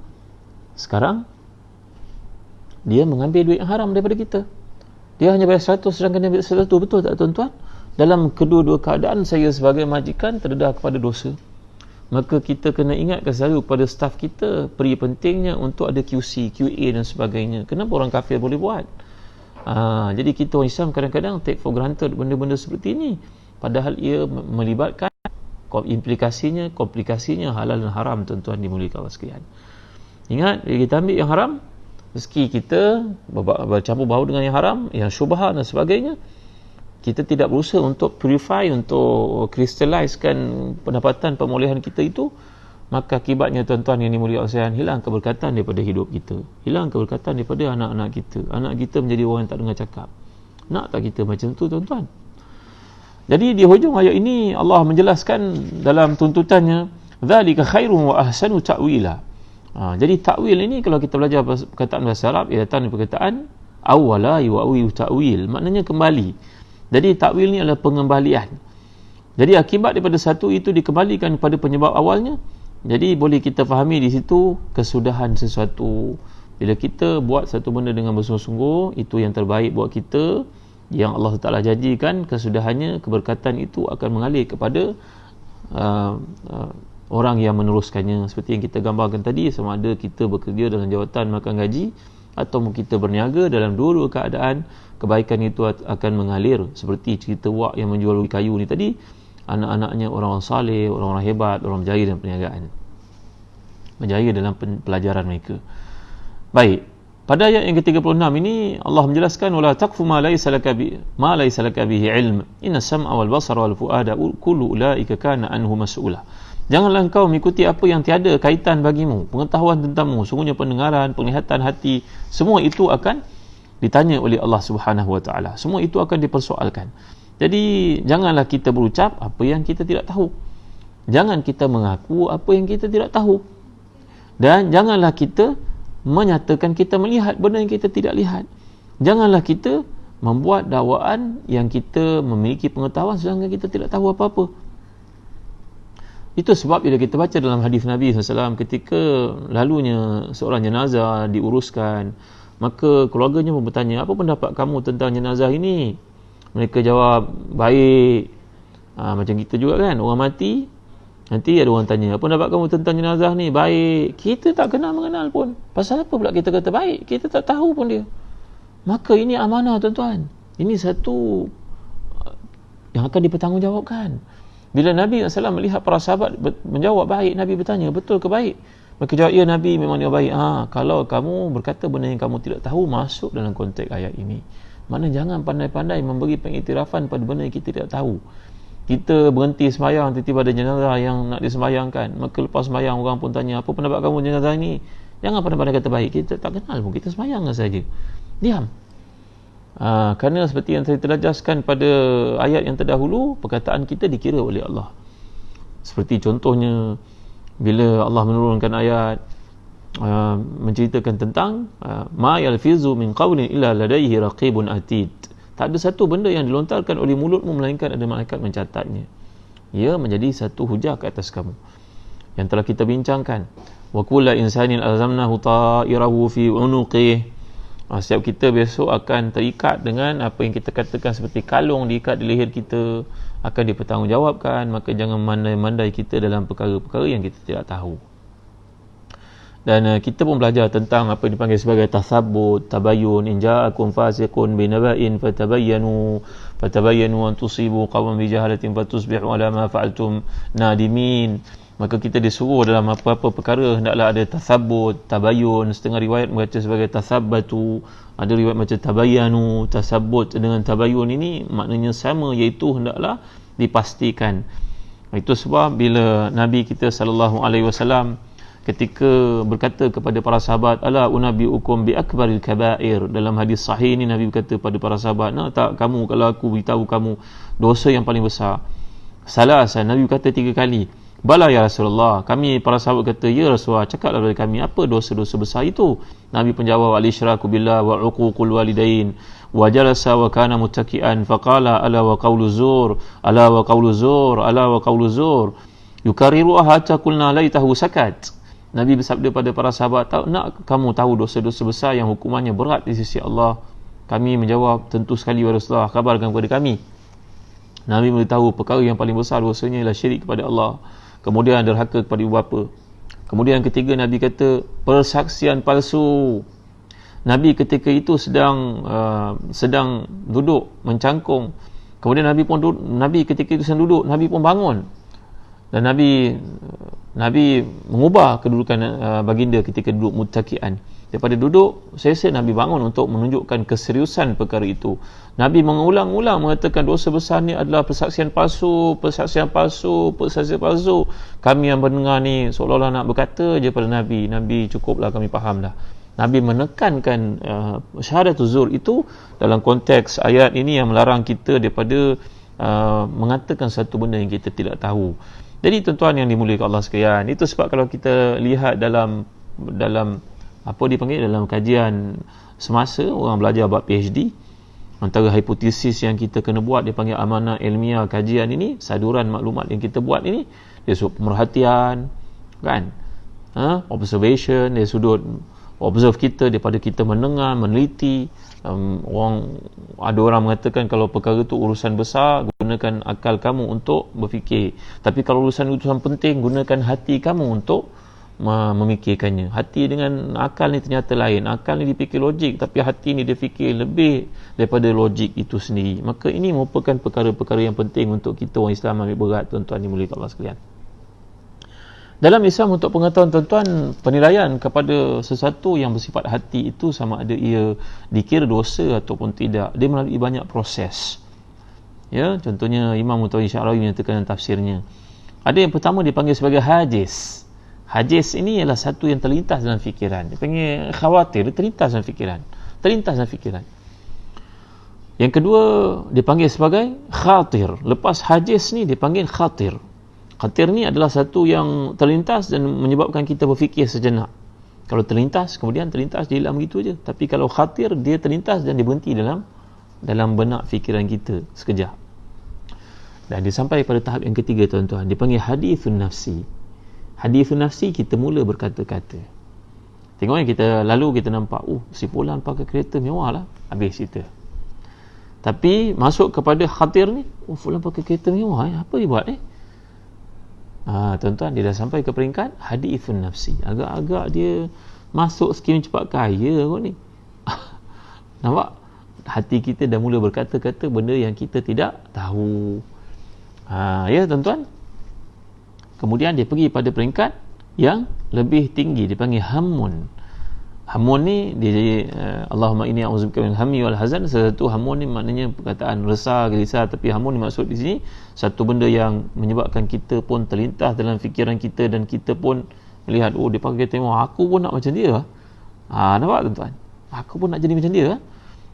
sekarang dia mengambil duit yang haram daripada kita. Dia hanya bayar 100 sedangkan dia ambil 100. Betul tak tuan-tuan? Dalam kedua-dua keadaan, saya sebagai majikan terdedah kepada dosa. Maka kita kena ingatkan selalu pada staf kita peri pentingnya untuk ada QC, QA dan sebagainya. Kenapa orang kafir boleh buat? Jadi kita orang Islam kadang-kadang take for granted benda-benda seperti ini, padahal ia melibatkan komplikasinya halal dan haram. Tuan-tuan dimuliakan Allah sekalian, ingat, bila kita ambil yang haram, rezeki kita bercampur baur dengan yang haram, yang syubhat dan sebagainya, kita tidak berusaha untuk purify, untuk kristallisekan pendapatan pemulihan kita itu, maka akibatnya tuan-tuan yang dimuliakan Allah sekalian, hilang keberkatan daripada hidup kita, hilang keberkatan daripada anak-anak kita. Anak kita menjadi orang yang tak dengar cakap. Nak tak kita macam tu tuan-tuan? Jadi di hujung ayat ini Allah menjelaskan dalam tuntutannya, dzalika khairun wa ahsanu ta'wila. Jadi takwil ini, kalau kita belajar perkataan bahasa Arab, ia datang dari perkataan awwala yu'awilu ta'wil, maknanya kembali. Jadi takwil ni adalah pengembalian. Jadi akibat daripada satu itu dikembalikan kepada penyebab awalnya. Jadi boleh kita fahami di situ kesudahan sesuatu. Bila kita buat satu benda dengan bersungguh-sungguh, itu yang terbaik buat kita, yang Allah Ta'ala janjikan kesudahannya, keberkatan itu akan mengalir kepada orang yang meneruskannya. Seperti yang kita gambarkan tadi, sama ada kita bekerja dalam jawatan makan gaji atau kita berniaga, dalam dua-dua keadaan kebaikan itu akan mengalir. Seperti cerita Wak yang menjual kayu ni tadi, anak-anaknya orang-orang saleh, orang-orang hebat, orang berjaya dalam perniagaan, berjaya dalam pelajaran mereka. Baik, pada ayat yang ke-36 ini Allah menjelaskan, wala taqfu ma laysa laka bihi ilm inna sam'a wal basara wal fuada kullu ulaika kana anhu mas'ula. Janganlah engkau mengikuti apa yang tiada kaitan bagimu, pengetahuan tentangmu. Sungguhnya pendengaran, penglihatan, hati, semua itu akan ditanya oleh Allah Subhanahu wa taala. Semua itu akan dipersoalkan. Jadi janganlah kita berucap apa yang kita tidak tahu. Jangan kita mengaku apa yang kita tidak tahu. Dan janganlah kita menyatakan kita melihat benda yang kita tidak lihat. Janganlah kita membuat dakwaan yang kita memiliki pengetahuan sedangkan kita tidak tahu apa-apa. Itu sebab bila kita baca dalam hadis Nabi SAW, ketika lalunya seorang jenazah diuruskan, maka keluarganya pun bertanya, apa pendapat kamu tentang jenazah ini? Mereka jawab, baik. Macam kita juga kan, orang mati, nanti ada orang tanya, apa pendapat kamu tentang jenazah ni? Baik. Kita tak mengenal pun. Pasal apa pula kita kata baik? Kita tak tahu pun dia. Maka ini amanah tuan-tuan. Ini satu yang akan dipertanggungjawabkan. Bila Nabi SAW melihat para sahabat menjawab baik, Nabi bertanya, betul ke baik? Mereka jawab, ya Nabi, memang dia baik. Kalau kamu berkata benda yang kamu tidak tahu, masuk dalam konteks ayat ini. Maknanya jangan pandai-pandai memberi pengiktirafan pada benda yang kita tidak tahu. Kita berhenti sembahyang, tiba-tiba ada jenazah yang nak disembahyangkan, maka lepas sembahyang orang pun tanya, apa pendapat kamu jenazah ini? Jangan pandai-pandai kata baik. Kita tak kenal pun, kita sembahyang saja. Diam. Kerana seperti yang saya telah jelaskan pada ayat yang terdahulu, perkataan kita dikira oleh Allah. Seperti contohnya bila Allah menurunkan ayat menceritakan tentang ma yalfizu min qawlin illa ladaihi raqibun atid. Tak ada satu benda yang dilontarkan oleh mulutmu melainkan ada malaikat mencatatnya. Ia menjadi satu hujah ke atas kamu. Yang telah kita bincangkan, wa kullu insanin alzamnahu ta'irahu fi unuqihi. Setiap kita besok akan terikat dengan apa yang kita katakan seperti kalung diikat di leher kita, akan dipertanggungjawabkan. Maka jangan mandai-mandai kita dalam perkara-perkara yang kita tidak tahu. Dan kita pun belajar tentang apa yang dipanggil sebagai tasabbut, tabayyun. In ja'akum fasiqun binaba'in fatabayyanu an tusibu qawman bijahalatin fatusbihu ala ma fa'altum nadimin. Maka kita disuruh dalam apa-apa perkara hendaklah ada tasabbut, tabayyun. Setengah riwayat membaca sebagai tasabbatu, ada riwayat macam tabayyanu. Tasabbut dengan tabayyun ini maknanya sama, iaitu hendaklah dipastikan. Itu sebab bila Nabi kita sallallahu alaihi wasallam ketika berkata kepada para sahabat, ala unabbiukum bi akbaril kaba'ir, dalam hadis sahih ini Nabi berkata pada para sahabat, nak tak kamu kalau aku beritahu kamu dosa yang paling besar? Salasan, Nabi berkata 3 kali. Bala ya Rasulullah. Kami para sahabat kata, ya Rasulullah, cakaplah kepada kami apa dosa-dosa besar itu. Nabi penjawab, al-isyraku billah wa uququl walidain wa jalasa wa kana muttaki'an faqala ala wa qawlu zur ala wa qawlu zur ala wa qawlu zur. Yukariruha hatta qulna laitahu sakat. Nabi bersabda pada para sahabat, nak kamu tahu dosa-dosa besar yang hukumannya berat di sisi Allah? Kami menjawab, tentu sekali ya Rasulullah, kabarkan kepada kami. Nabi beritahu perkara yang paling besar dosanya ialah syirik kepada Allah, kemudian derhaka kepada ibu bapa. Kemudian yang ketiga, Nabi kata persaksian palsu. Nabi ketika itu sedang duduk mencangkung. Kemudian Nabi ketika itu sedang duduk, Nabi pun bangun. Dan Nabi mengubah kedudukan baginda ketika duduk muttaki'an. Daripada duduk, selesai Nabi bangun untuk menunjukkan keseriusan perkara itu. Nabi mengulang-ulang mengatakan dosa besar ni adalah persaksian palsu. Kami yang mendengar ni seolah-olah nak berkata je pada Nabi, cukuplah kami faham dah. Nabi menekankan syahadatul zur itu dalam konteks ayat ini yang melarang kita daripada mengatakan satu benda yang kita tidak tahu. Jadi tuan-tuan yang dimuliakan Allah sekalian, itu sebab kalau kita lihat dalam apa dipanggil, dalam kajian semasa orang belajar bab PhD, antara hipotesis yang kita kena buat, dia panggil amanah ilmiah kajian ini, saduran maklumat yang kita buat ini, dia sudut pemerhatian kan, observation, dia sudut observe kita daripada kita mendengar, meneliti. Ada orang mengatakan kalau perkara itu urusan besar, gunakan akal kamu untuk berfikir. Tapi kalau urusan penting, gunakan hati kamu untuk memikirkannya. Hati dengan akal ni ternyata lain. Akal ni dipikir logik, tapi hati ni dia fikir lebih daripada logik itu sendiri. Maka ini merupakan perkara-perkara yang penting untuk kita orang Islam ambil berat, tuan-tuan dimuliakan Allah sekalian. Dalam Islam, untuk pengetahuan tuan-tuan, penilaian kepada sesuatu yang bersifat hati itu sama ada ia dikira dosa ataupun tidak, dia melalui banyak proses. Ya, contohnya Imam Mutawi Sya'rawi menyatakan dalam tafsirnya, ada yang pertama dipanggil sebagai hajis. Hajis ini ialah satu yang terlintas dalam fikiran. Dia panggil khawatir, dia terlintas dalam fikiran. Yang kedua dipanggil sebagai khatir. Lepas hajis ni dipanggil khatir. Khatir ni adalah satu yang terlintas dan menyebabkan kita berfikir sejenak. Kalau terlintas, kemudian terlintas, dia hilang begitu je. Tapi kalau khatir, dia terlintas dan dia berhenti dalam benak fikiran kita sekejap. Dan dia sampai pada tahap yang ketiga, tuan-tuan, dipanggil hadithun nafsi. Hadithun nafsi, kita mula berkata-kata. Tengok kan, kita nampak, si fulan pakai kereta mewah lah, habis cerita. Tapi masuk kepada khatir ni, fulan pakai kereta mewah, apa dia buat tuan-tuan, dia dah sampai ke peringkat hadithun nafsi. Agak-agak dia masuk skim cepat kaya kot ni. Nampak? Hati kita dah mula berkata-kata benda yang kita tidak tahu. Ya tuan-tuan. Kemudian dia pergi pada peringkat yang lebih tinggi, dipanggil hamun. Hamun ni dia Allahumma inni a'udzubika minal hammi wal hazan. Satu hamun ni maknanya perkataan resah, gelisah, tapi hamun ni maksud di sini satu benda yang menyebabkan kita pun terlintas dalam fikiran kita dan kita pun melihat, dia pakai kereta mewah, aku pun nak macam dia. Nampak tuan-tuan? Aku pun nak jadi macam dia.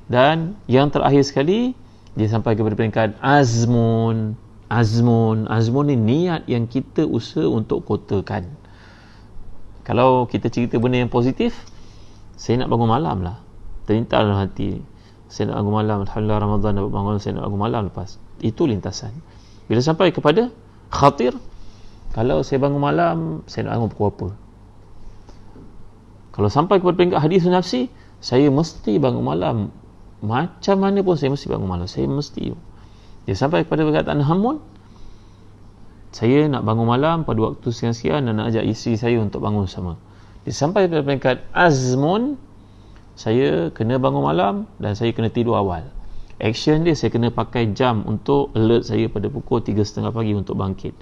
Dan yang terakhir sekali, dia sampai kepada peringkat azmun. Azmun ni niat yang kita usaha untuk kotakan. Kalau kita cerita benda yang positif, saya nak bangun malam lah, terlintas dalam hati, saya nak bangun malam, alhamdulillah Ramadan dapat bangun, saya nak bangun malam lepas. Itu lintasan. Bila sampai kepada khatir, kalau saya bangun malam, saya nak bangun pukul apa? Kalau sampai kepada peringkat hadis nafsi, saya mesti bangun malam, macam mana pun saya mesti bangun malam, saya mesti. Dia sampai kepada perkataan hamun, saya nak bangun malam pada waktu sekian-sekian dan nak ajak isteri saya untuk bangun sama. Dia sampai pada peringkat azmun, saya kena bangun malam dan saya kena tidur awal. Action dia, saya kena pakai jam untuk alert saya pada pukul 3.30 pagi untuk bangkit.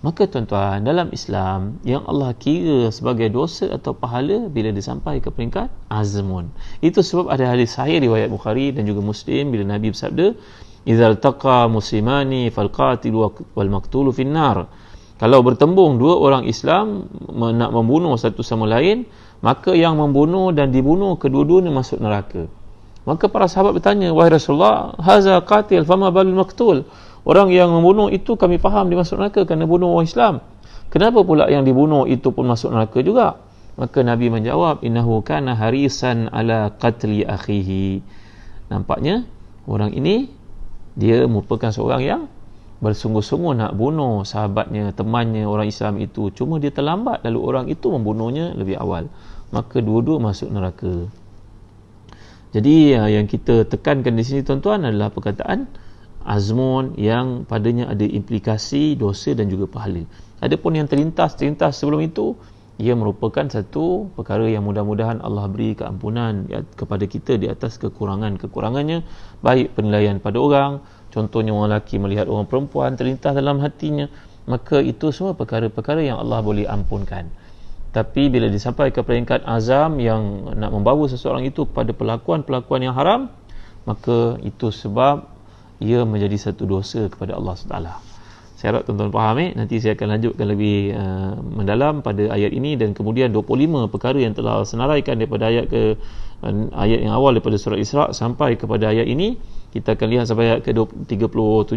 Maka tuan-tuan, dalam Islam, yang Allah kira sebagai dosa atau pahala bila dia sampai ke peringkat azmun. Itu sebab ada hadis sahih riwayat Bukhari dan juga Muslim bila Nabi bersabda, "Idzal taqa muslimani fal qatilu wal maqtulu finnar." Kalau bertembung dua orang Islam nak membunuh satu sama lain, maka yang membunuh dan dibunuh kedua-duanya masuk neraka. Maka para sahabat bertanya, "Wahai Rasulullah, haza qatil fama balul maqtul?" Orang yang membunuh itu kami faham dia masuk neraka kerana bunuh orang Islam. Kenapa pula yang dibunuh itu pun masuk neraka juga? Maka Nabi menjawab, "Innahu kana harisan ala qatli akhihi." Nampaknya orang ini dia merupakan seorang yang bersungguh-sungguh nak bunuh sahabatnya, temannya orang Islam itu, cuma dia terlambat lalu orang itu membunuhnya lebih awal, maka dua-dua masuk neraka. Jadi yang kita tekankan di sini tuan-tuan adalah perkataan azmun yang padanya ada implikasi dosa dan juga pahala. Adapun yang terlintas sebelum itu, ia merupakan satu perkara yang mudah-mudahan Allah beri keampunan kepada kita di atas kekurangannya, baik penilaian pada orang, contohnya orang lelaki melihat orang perempuan terlintas dalam hatinya, maka itu semua perkara-perkara yang Allah boleh ampunkan. Tapi bila disampai ke peringkat azam yang nak membawa seseorang itu kepada pelakuan-pelakuan yang haram, maka itu sebab ia menjadi satu dosa kepada Allah SWT. Saya harap tuan-tuan faham. Nanti saya akan lanjutkan lebih mendalam pada ayat ini, dan kemudian 25 perkara yang telah senaraikan daripada ayat yang awal daripada surah Isra sampai kepada ayat ini. Kita akan lihat sampai ayat ke 37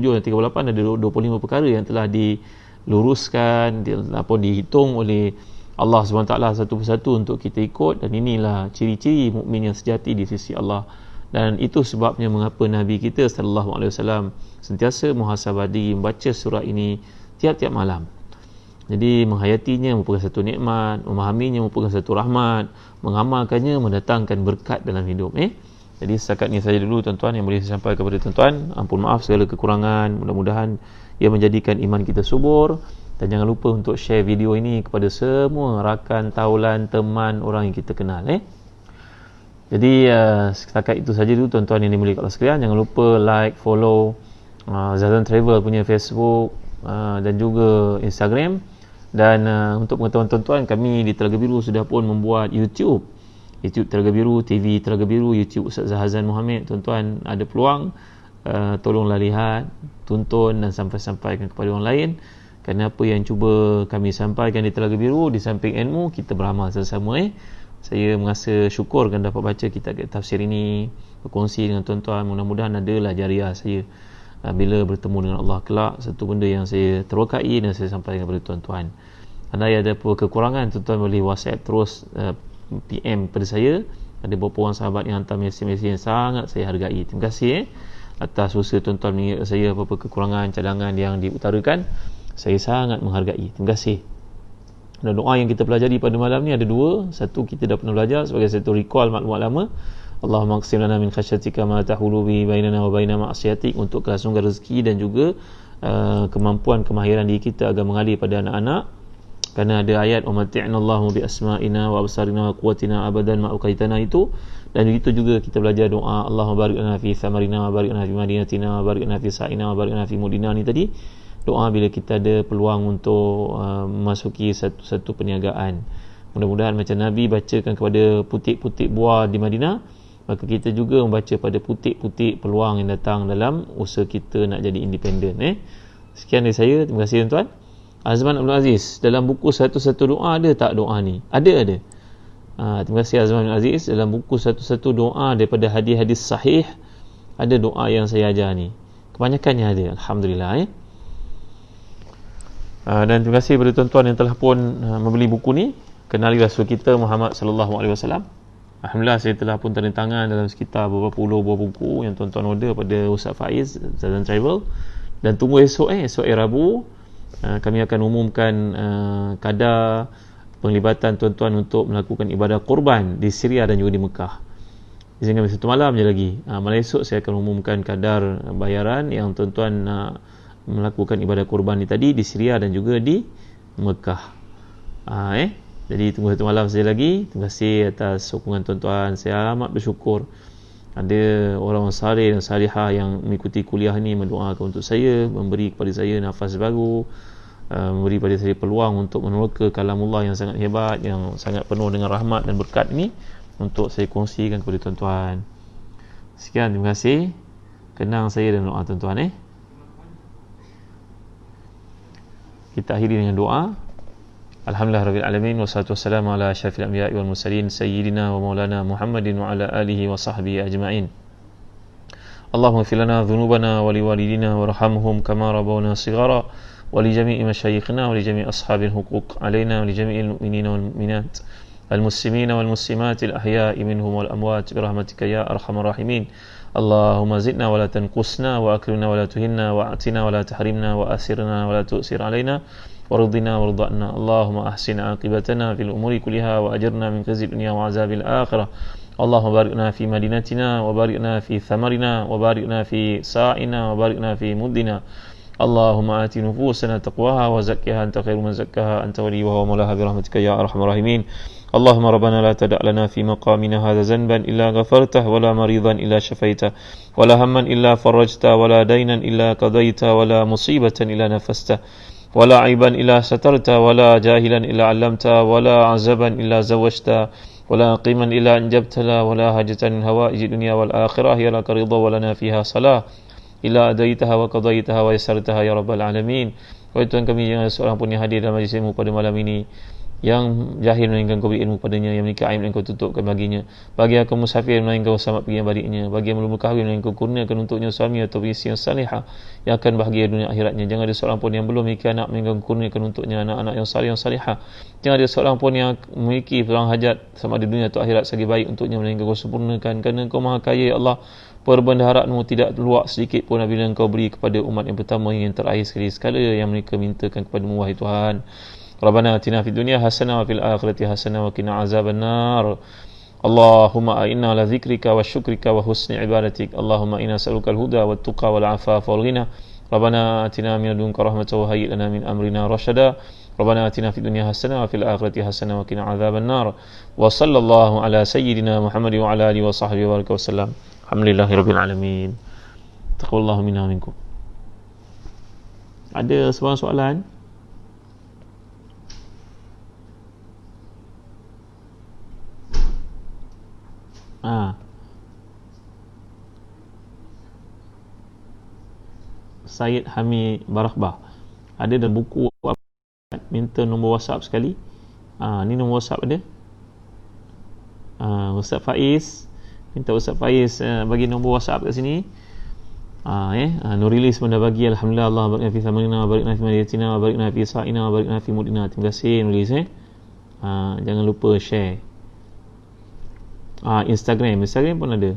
dan 38 ada 25 perkara yang telah diluruskan ataupun dihitung oleh Allah SWT satu persatu untuk kita ikut, dan inilah ciri-ciri mukmin yang sejati di sisi Allah. Dan itu sebabnya mengapa Nabi kita sallallahu alaihi wasallam sentiasa muhasabah diri membaca surah ini tiap-tiap malam. Jadi menghayatinya merupakan satu nikmat, memahaminya merupakan satu rahmat, mengamalkannya mendatangkan berkat dalam hidup. Jadi setakat ini saja dulu tuan-tuan yang boleh saya sampaikan kepada tuan-tuan. Ampun maaf segala kekurangan, mudah-mudahan ia menjadikan iman kita subur. Dan jangan lupa untuk share video ini kepada semua rakan, taulan, teman, orang yang kita kenal. Jadi setakat itu saja dulu tuan-tuan yang dimuliakan Allah sekalian. Jangan lupa like, follow Zazan Travel punya Facebook dan juga Instagram. Dan untuk pengetahuan tuan-tuan, kami di Telaga Biru sudah pun membuat YouTube Telaga Biru, TV Telaga Biru, YouTube Ustaz Zahazan Muhammad. Tuan-tuan ada peluang, tolonglah lihat, tonton dan sampaikan kepada orang lain. Kerana apa yang cuba kami sampaikan di Telaga Biru, di samping ilmu, kita beramal sama-sama. Saya merasa syukur kan dapat baca kitab tafsir ini, berkongsi dengan tuan-tuan. Mudah-mudahan adalah jariah saya bila bertemu dengan Allah kelak, satu benda yang saya terwakai dan saya sampaikan kepada tuan-tuan. Andai ada apa kekurangan, tuan-tuan boleh WhatsApp terus, PM pada saya. Ada beberapa orang sahabat yang hantar mesej-mesej yang sangat saya hargai. Terima kasih atas usaha tuan-tuan mengingat saya apa-apa kekurangan, cadangan yang diutarakan. Saya sangat menghargai. Terima kasih. Dan doa yang kita pelajari pada malam ni ada dua. Satu, kita dah pernah belajar sebagai satu recall maklumat lama. Allahumma qsim lana min khasyatika ma tahulu bi bainana wa baina ma'siyatik, untuk kelangsungan rezeki dan juga kemampuan kemahiran diri kita agar mengalir pada anak-anak. Kerana ada ayat umati'na Allahu bi asma'ina wa absarina wa quwwatina abadan ma uqaitana itu. Dan begitu juga kita belajar doa Allahumma barik lana fi thamarina wa barik lana fi madinatina wa barik lana fi sa'ina wa barik lana fi mudina ni tadi. Doa bila kita ada peluang untuk memasuki satu perniagaan. Mudah-mudahan macam Nabi bacakan kepada putik-putik buah di Madinah, maka kita juga membaca pada putik-putik peluang yang datang dalam usaha kita nak jadi independen. Sekian dari saya. Terima kasih tuan-tuan. Azman Abdul Aziz, dalam buku satu-satu doa ada tak doa ni? Ada. Terima kasih Azman Abdul Aziz. Dalam buku satu-satu doa daripada hadis-hadis sahih, ada doa yang saya ajar ni. Kebanyakannya ada. Alhamdulillah. Dan terima kasih kepada tuan-tuan yang telah pun membeli buku ni, Kenali Rasul kita Muhammad sallallahu alaihi wasallam. Alhamdulillah saya telah pun tanda tangan dalam sekitar beberapa puluh buah buku yang tuan-tuan order pada Ustaz Faiz Zazan Travel. Dan tunggu esok Rabu kami akan umumkan kadar penglibatan tuan-tuan untuk melakukan ibadah korban di Syria dan juga di Mekah. Izinkan satu malam je lagi. Malam esok saya akan umumkan kadar bayaran yang tuan-tuan melakukan ibadah korban ni tadi di Syria dan juga di Mekah. Jadi tunggu satu malam saja lagi. Terima kasih atas sokongan tuan-tuan. Saya amat bersyukur ada orang salih dan salihah yang mengikuti kuliah ni, mendoakan untuk saya, memberi kepada saya nafas baru, memberi kepada saya peluang untuk meneroka kalamullah yang sangat hebat, yang sangat penuh dengan rahmat dan berkat ini untuk saya kongsikan kepada tuan-tuan. Sekian, terima kasih. Kenang saya dan doa tuan-tuan. Kita akhiri dengan doa. Alhamdulillahirabbil alamin, wassalatu wassalamu ala asyrafil anbiya'i wal mursalin sayyidina wa maulana Muhammadin wa ala alihi wa sahbihi ajma'in. Allahumma ighfir lana dhunubana wa liwalidina warhamhum kama rabbawna shighara wa li jami'i masyayikhina wa li jami'i ashabil huquq alaina wa li jami'il mu'minina wal mu'minat al muslimina wal muslimat al ahya'i minhum wal amwat bi rahmatika ya arhamar rahimin. Allahumma zidna wa la tanqusna wa akrimna wa la tuhinna wa atina wa la tahrimna wa asirna wa la tu'sir alaina warḍina warḍa'na. Allahumma ahsin aqibatana fil umuri kulliha wa ajirna min khizyi dunya wa azabil akhirah. Allahumma barikna fi madinatina wa barikna fi thamarina wa barikna fi sa'ina wa barikna fi muddina. Allahumma ati nufusana taqwaha wa zakkiha anta khairu man zakkaha anta waliyuha wa mawlaha bi rahmatika ya arhamar rahimin. Allahumma rabbana la tada' lana fi maqamina hadha zanban illa ghafartah wa la maridan illa shafaitah wa la hamman illa farajtah wa la daynan illa qadaitah wa la musibatan illa nafastah wa la aiban illa satartah wa la jahilan illa 'allamtah wa la 'azaban illa zawajtah wa la qiman illa anjabtah wa la hajatan min hawaiji dunya wal akhirah ya laka ridha wa lana fiha salah illa adaitaha wa qadaitaha wa yassartaha ya rabbal alamin. Wahai Tuhan kami, jangan seorang pun yang hadir dalam majlis ilmu pada malam ini yang jahil melainkan kau beri ilmu padanya, yang memiliki aib melainkan kau tutupkan baginya, bagi aku musafir melainkan kau selamat pergi yang baliknya, bagi yang belum berkahwin melainkan kau kurniakan untuknya suami atau isteri yang salihah yang akan bahagia dunia akhiratnya. Jangan ada seorang pun yang belum memiliki anak melainkan kau kurniakan untuknya anak-anak yang salih yang salihah. Jangan ada seorang pun yang memiliki peluang hajat sama di dunia atau akhirat segi baik untuknya melainkan kau sempurnakan, kerana kau maha kaya ya Allah. Perbendaharaan-Mu tidak luak sedikit pun apabila Engkau beri kepada umat yang pertama hingga yang terakhir sekali sekala yang mereka mintakan kepada-Mu wahai Tuhan. Rabbana atina fid dunya hasanah wa fil akhirati hasanah wa qina azabannar. Allahumma a'inna ala dzikrika wa syukrika wa husni ibadatik. Allahumma inna nas'aluka al-huda wat tuqa wal afafa wal ghina. Rabbana atina min ladunka rahmatan wa hayyi lana min amrina rasyada. Rabbana atina fid dunya hasanah wa fil akhirati hasanah wa qina azabannar. Wa sallallahu ala sayyidina Muhammad wa ala alihi wa sahbihi wa baraka wasallam. Alhamdulillahirabbil alamin. Taqabbalallahu minna wa minkum. Ada sebarang soalan? Syed Hamid Barakbah ada dalam buku minta nombor WhatsApp sekali. Ni nombor WhatsApp ada. Ustaz Faiz minta Ustaz Faiz bagi nombor WhatsApp kat sini. Nurilis pun dah bagi. Alhamdulillah. Allah barik fi thamanina wa barik fi madinatina wa barik fi sa'ina wa barik fi mudina. Terima kasih Nurilis. Jangan lupa share. Instagram pun ada.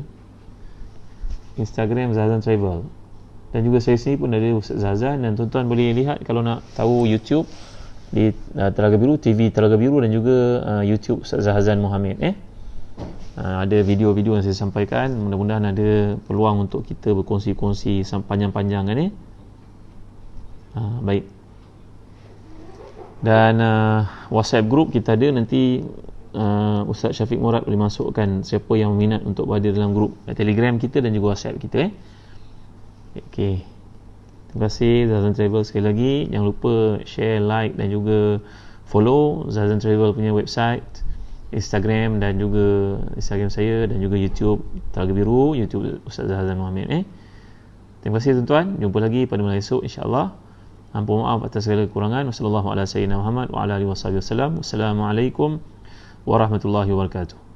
Instagram Zazan Travel. Dan juga saya sini pun ada Ustaz Zazan, dan tuan-tuan boleh lihat kalau nak tahu YouTube di Telaga Biru, TV Telaga Biru, dan juga YouTube Ustaz Zazan Muhammad. Ada video-video yang saya sampaikan. Mudah-mudahan ada peluang untuk kita berkongsi-kongsi panjang-panjang kan. Baik. Dan WhatsApp group kita ada, nanti Ustaz Syafiq Murad boleh masukkan siapa yang minat untuk berada dalam grup Telegram kita dan juga WhatsApp kita. Okey. Terima kasih Zazan Travel sekali lagi. Jangan lupa share, like dan juga follow Zazan Travel punya website, Instagram dan juga Instagram saya, dan juga YouTube Telaga Biru, YouTube Ustaz Zazan Muhammad. Terima kasih tuan-tuan. Jumpa lagi pada malam esok insya-Allah. Ampun maaf atas segala kekurangan. Wassallallahu ala sayyidina Muhammad wa ala alihi wasallam. Wassalamualaikum warahmatullahi wabarakatuh.